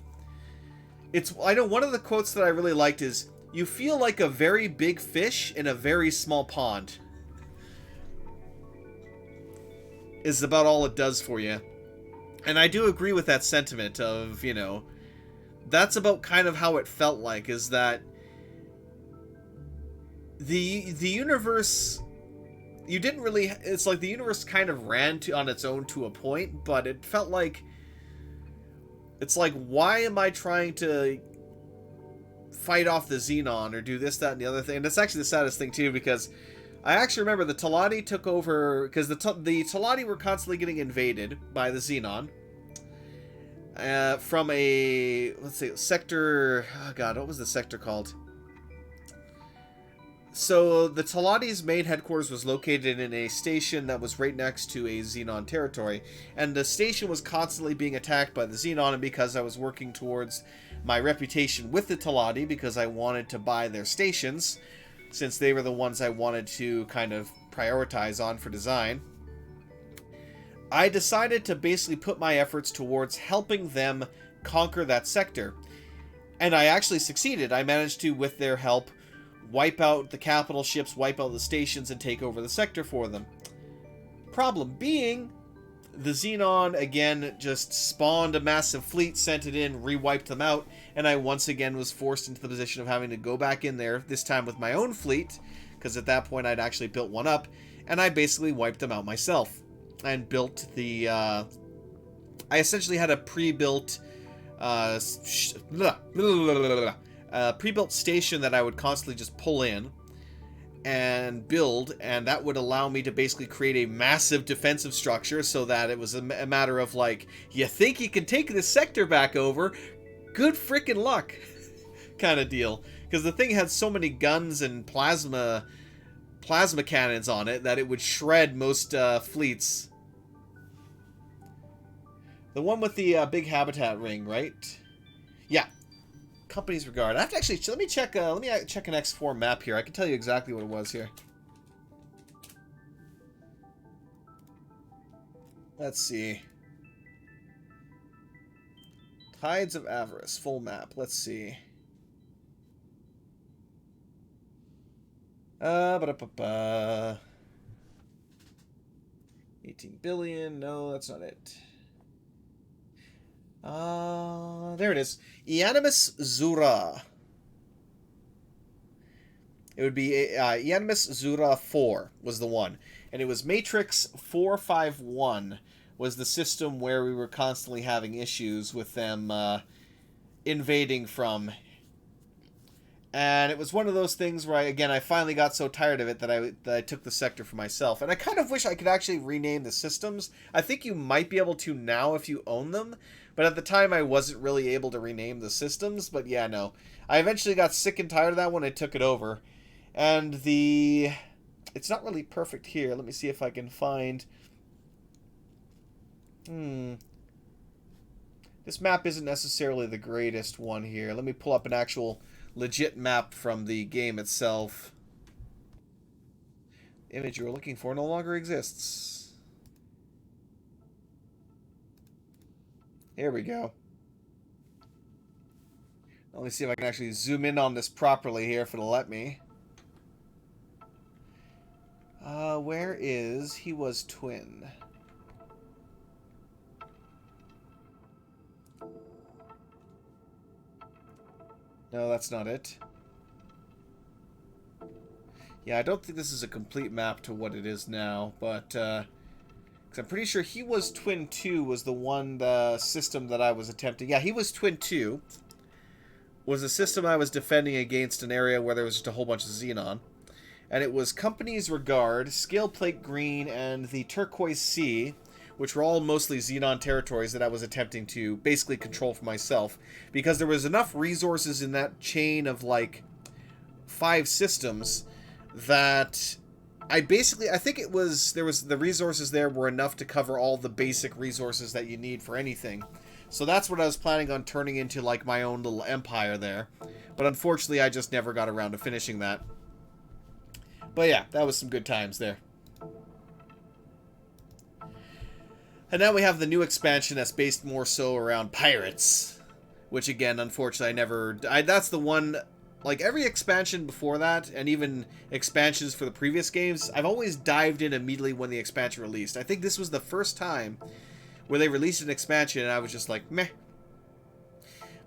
I know one of the quotes that I really liked is, "You feel like a very big fish in a very small pond." Is about all it does for you. And I do agree with that sentiment of, that's about kind of how it felt like, is that the universe, you didn't really, it's like the universe kind of ran on its own to a point, but it felt like, it's like, why am I trying to fight off the Xenon or do this, that, and the other thing? And it's actually the saddest thing too, because I actually remember the Teladi took over, because the Teladi were constantly getting invaded by the Xenon from a, let's see, sector, oh god, what was the sector called? So the Teladi's main headquarters was located in a station that was right next to a Xenon territory, and the station was constantly being attacked by the Xenon, and because I was working towards my reputation with the Teladi, because I wanted to buy their stations, since they were the ones I wanted to kind of prioritize on for design, I decided to basically put my efforts towards helping them conquer that sector. And I actually succeeded. I managed to, with their help, wipe out the capital ships, wipe out the stations, and take over the sector for them. Problem being, the Xenon again just spawned a massive fleet, sent it in, re-wiped them out, and I once again was forced into the position of having to go back in there, this time with my own fleet, because at that point I'd actually built one up, and I basically wiped them out myself. And built the, I essentially had a pre-built, pre-built station that I would constantly just pull in and build, and that would allow me to basically create a massive defensive structure so that it was a matter of like, you think you can take this sector back over? Good freaking luck kind of deal. Because the thing had so many guns and plasma cannons on it that it would shred most fleets. The one with the big habitat ring, right? Yeah. Company's Regard. I have to actually... Let me check an X4 map here. I can tell you exactly what it was here. Let's see. Tides of Avarice. Full map. Let's see. Ba-da-ba-ba. 18 billion. No, that's not it. There it is. Ianimus Zura. It would be Ianimus Zura 4 was the one. And it was Matrix 451 was the system where we were constantly having issues with them invading from. And it was one of those things where, I finally got so tired of it that I took the sector for myself. And I kind of wish I could actually rename the systems. I think you might be able to now if you own them. But at the time, I wasn't really able to rename the systems. But yeah, no. I eventually got sick and tired of that when I took it over. And it's not really perfect here. Let me see if I can find... This map isn't necessarily the greatest one here. Let me pull up an actual legit map from the game itself. The image you were looking for no longer exists. Here we go. Let me see if I can actually zoom in on this properly here if it'll let me. Where is He Was Twin? No, that's not it. Yeah, I don't think this is a complete map to what it is now, but, 'cause I'm pretty sure He Was Twin 2 was the system that I was attempting. Yeah, He Was Twin 2 was a system I was defending against an area where there was just a whole bunch of Xenon. And it was Company's Regard, Scale Plate Green, and the Turquoise Sea, which were all mostly Xenon territories that I was attempting to basically control for myself. Because there was enough resources in that chain of, like, 5 systems that I think it was, the resources there were enough to cover all the basic resources that you need for anything. So that's what I was planning on turning into, like, my own little empire there. But unfortunately, I just never got around to finishing that. But yeah, that was some good times there. And now we have the new expansion that's based more so around pirates. Which again, unfortunately, that's the one, like every expansion before that, and even expansions for the previous games, I've always dived in immediately when the expansion released. I think this was the first time where they released an expansion and I was just like, meh.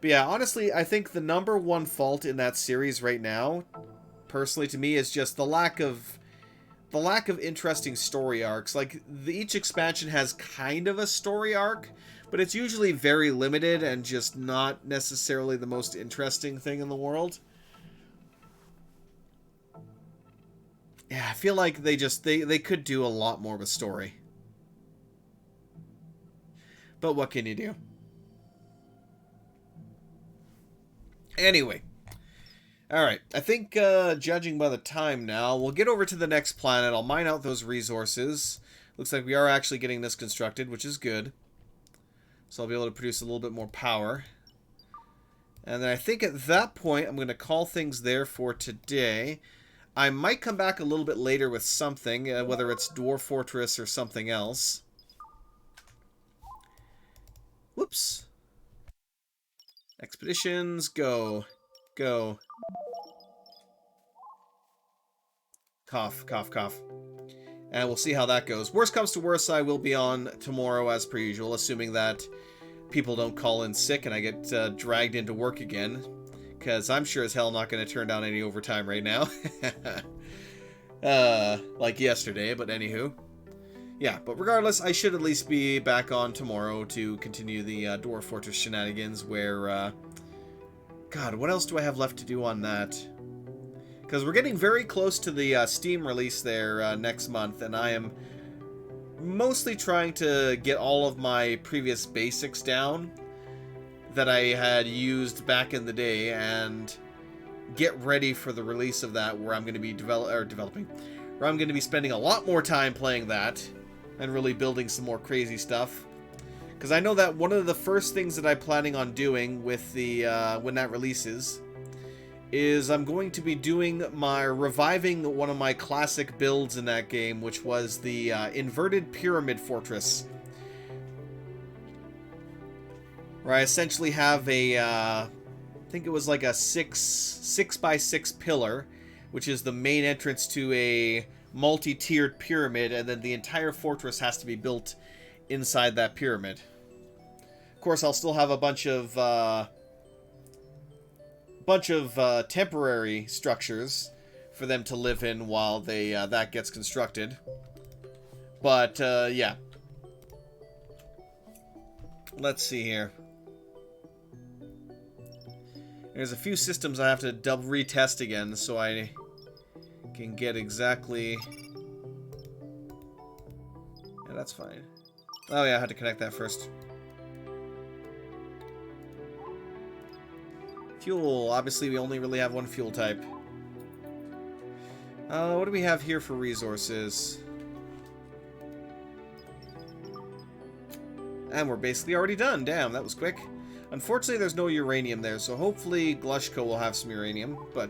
But yeah, honestly, I think the number one fault in that series right now, personally to me, is just the lack of interesting story arcs. Like, each expansion has kind of a story arc, but it's usually very limited and just not necessarily the most interesting thing in the world. Yeah, I feel like they could do a lot more with story. But what can you do? Anyway. Alright, I think, judging by the time now, we'll get over to the next planet. I'll mine out those resources. Looks like we are actually getting this constructed, which is good. So I'll be able to produce a little bit more power. And then I think at that point, I'm going to call things there for today. I might come back a little bit later with something, whether it's Dwarf Fortress or something else. Whoops. Expeditions, go. Go. Cough, cough, cough. And we'll see how that goes. Worst comes to worst, I will be on tomorrow as per usual, assuming that people don't call in sick and I get dragged into work again. Because I'm sure as hell not going to turn down any overtime right now. Like yesterday, but anywho. Yeah, but regardless, I should at least be back on tomorrow to continue the Dwarf Fortress Shenanigans, where, God, what else do I have left to do on that? Because we're getting very close to the Steam release there next month, and I am mostly trying to get all of my previous basics down that I had used back in the day, and get ready for the release of that, where I'm going to be developing, where I'm going to be spending a lot more time playing that, and really building some more crazy stuff. Because I know that one of the first things that I'm planning on doing with the when that releases is I'm going to be reviving one of my classic builds in that game, which was the inverted pyramid fortress, where I essentially have a I think it was like a 6x6 pillar, which is the main entrance to a multi-tiered pyramid, and then the entire fortress has to be built inside that pyramid. Of course, I'll still have a bunch of temporary structures for them to live in while they that gets constructed. But yeah, let's see here. There's a few systems I have to retest again so I can get exactly... Yeah, that's fine. Oh yeah, I had to connect that first. Fuel. Obviously, we only really have one fuel type. What do we have here for resources? And we're basically already done. Damn, that was quick. Unfortunately, there's no uranium there, so hopefully Glushko will have some uranium, but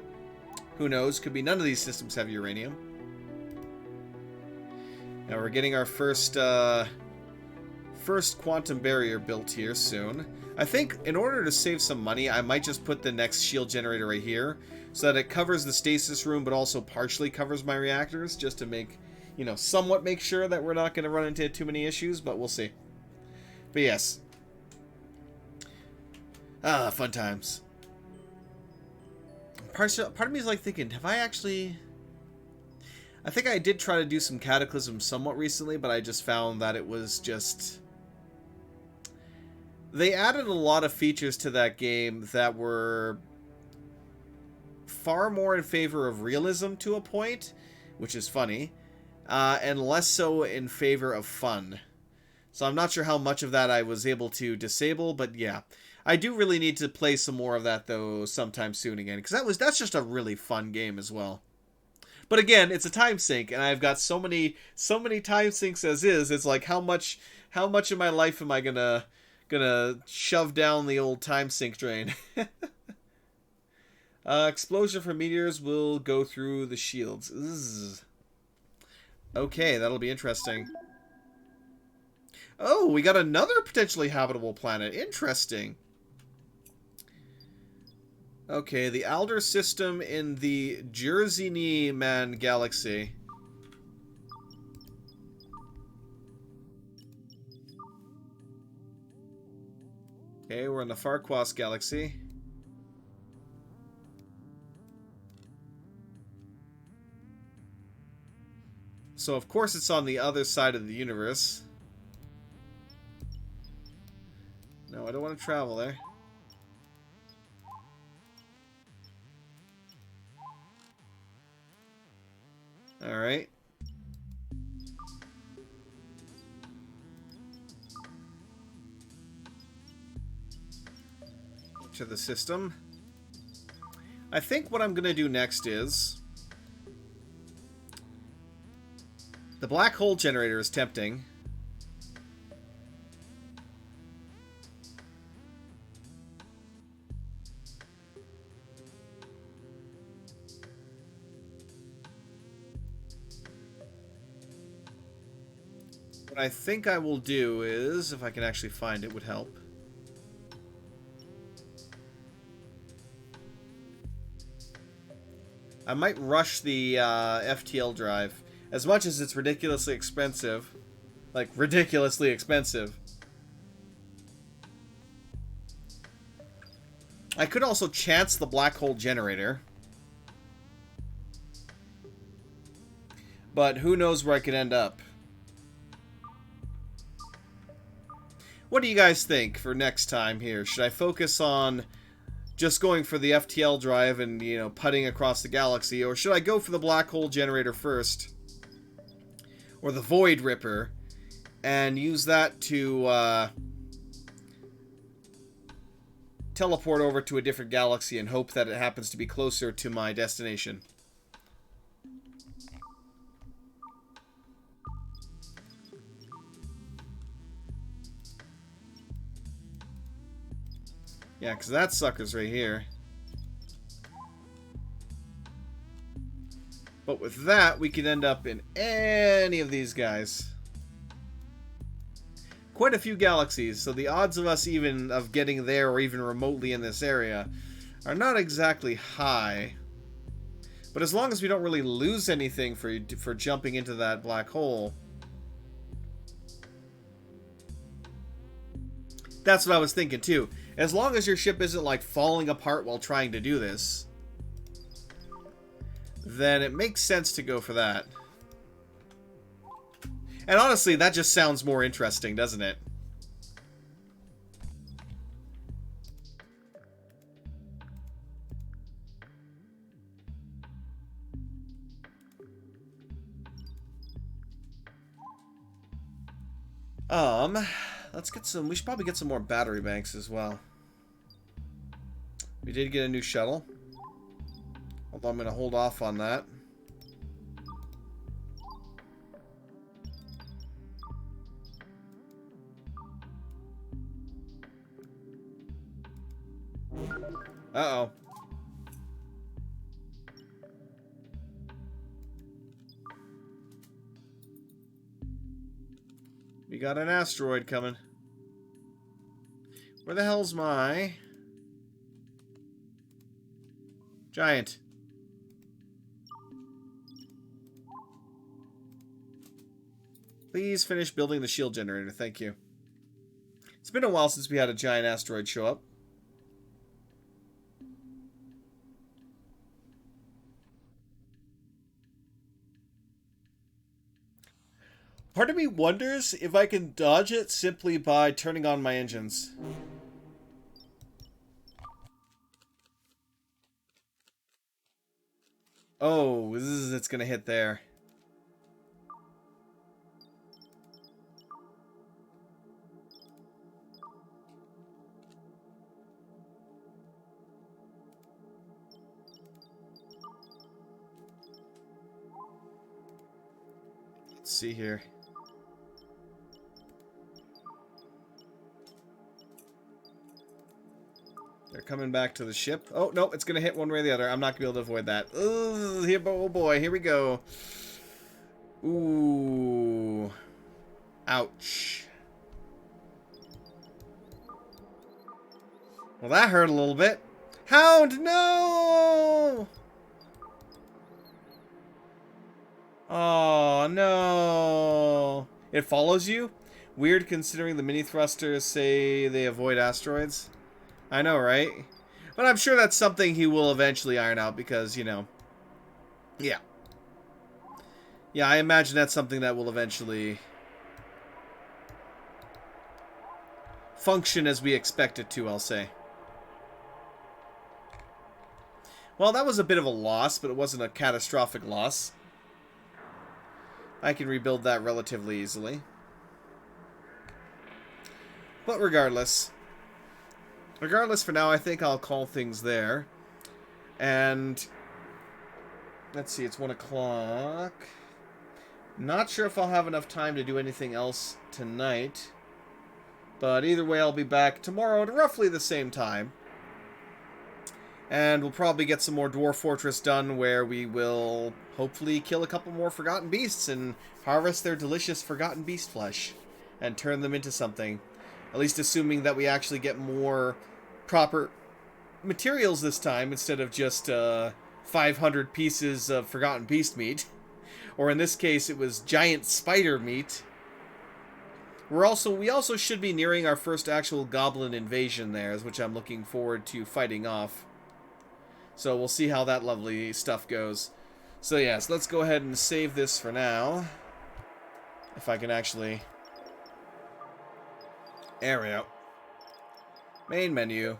who knows? Could be none of these systems have uranium. Now we're getting our first quantum barrier built here soon. I think in order to save some money, I might just put the next shield generator right here, so that it covers the stasis room, but also partially covers my reactors, just to make, you know, somewhat make sure that we're not going to run into too many issues, but we'll see. But yes. Ah, fun times. Part of me is like thinking, have I actually... I think I did try to do some Cataclysm somewhat recently, but I just found that it was just... They added a lot of features to that game that were far more in favor of realism to a point, which is funny, and less so in favor of fun. So I'm not sure how much of that I was able to disable, but yeah. I do really need to play some more of that, though, sometime soon again, because that's just a really fun game as well. But again, it's a time sink, and I've got so many time sinks as is. It's like how much of my life am I gonna shove down the old time sink drain? Explosion from meteors will go through the shields. Ugh. Okay, that'll be interesting. Oh, we got another potentially habitable planet. Interesting. Okay, the Alder system in the Jersey-Man galaxy. Okay, we're in the Farquaad galaxy. So, of course, it's on the other side of the universe. No, I don't want to travel there. Alright. To the system. I think what I'm going to do next is... The black hole generator is tempting. What I think I will do is, if I can actually find it, would help. I might rush the FTL drive. As much as it's ridiculously expensive. Like, ridiculously expensive. I could also chance the black hole generator. But who knows where I could end up. What do you guys think for next time here? Should I focus on just going for the FTL drive and, you know, putting across the galaxy? Or should I go for the black hole generator first? Or the Void Ripper? And use that to teleport over to a different galaxy and hope that it happens to be closer to my destination. Yeah, because that sucker's right here. But with that, we could end up in any of these guys. Quite a few galaxies, so the odds of us even of getting there or even remotely in this area are not exactly high. But as long as we don't really lose anything for jumping into that black hole. That's what I was thinking too. As long as your ship isn't like falling apart while trying to do this, then it makes sense to go for that. And honestly, that just sounds more interesting, doesn't it? Let's get some... We should probably get some more battery banks as well. We did get a new shuttle. Although I'm going to hold off on that. Uh-oh. We got an asteroid coming. Where the hell's my... Giant? Please finish building the shield generator, thank you. It's been a while since we had a giant asteroid show up. Part of me wonders if I can dodge it simply by turning on my engines. Oh, it's gonna hit there. Let's see here. They're coming back to the ship. Oh, no, it's going to hit one way or the other. I'm not going to be able to avoid that. Ugh, here, oh boy, here we go. Ooh. Ouch. Well, that hurt a little bit. Hound, no! Oh, no. It follows you? Weird considering the mini thrusters say they avoid asteroids. I know, right? But I'm sure that's something he will eventually iron out because, you know... Yeah. Yeah, I imagine that's something that will eventually... function as we expect it to, I'll say. Well, that was a bit of a loss, but it wasn't a catastrophic loss. I can rebuild that relatively easily. But regardless... Regardless, for now, I think I'll call things there. And... let's see, it's 1 o'clock. Not sure if I'll have enough time to do anything else tonight. But either way, I'll be back tomorrow at roughly the same time. And we'll probably get some more Dwarf Fortress done where we will hopefully kill a couple more Forgotten Beasts and harvest their delicious Forgotten Beast flesh and turn them into something. At least assuming that we actually get more proper materials this time instead of just 500 pieces of Forgotten Beast meat. Or in this case, it was giant spider meat. We also should be nearing our first actual goblin invasion there, which I'm looking forward to fighting off. So we'll see how that lovely stuff goes. So yes, let's go ahead and save this for now. If I can actually... There we go. Main menu.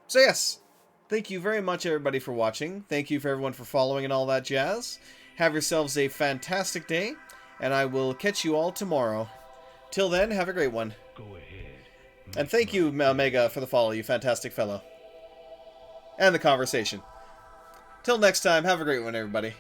So yes, thank you very much everybody for watching. Thank you for everyone for following and all that jazz. Have yourselves a fantastic day, and I will catch you all tomorrow. Till then, have a great one. Go ahead. And thank you, Omega, for the follow, you fantastic fellow. And the conversation. Till next time, have a great one, everybody.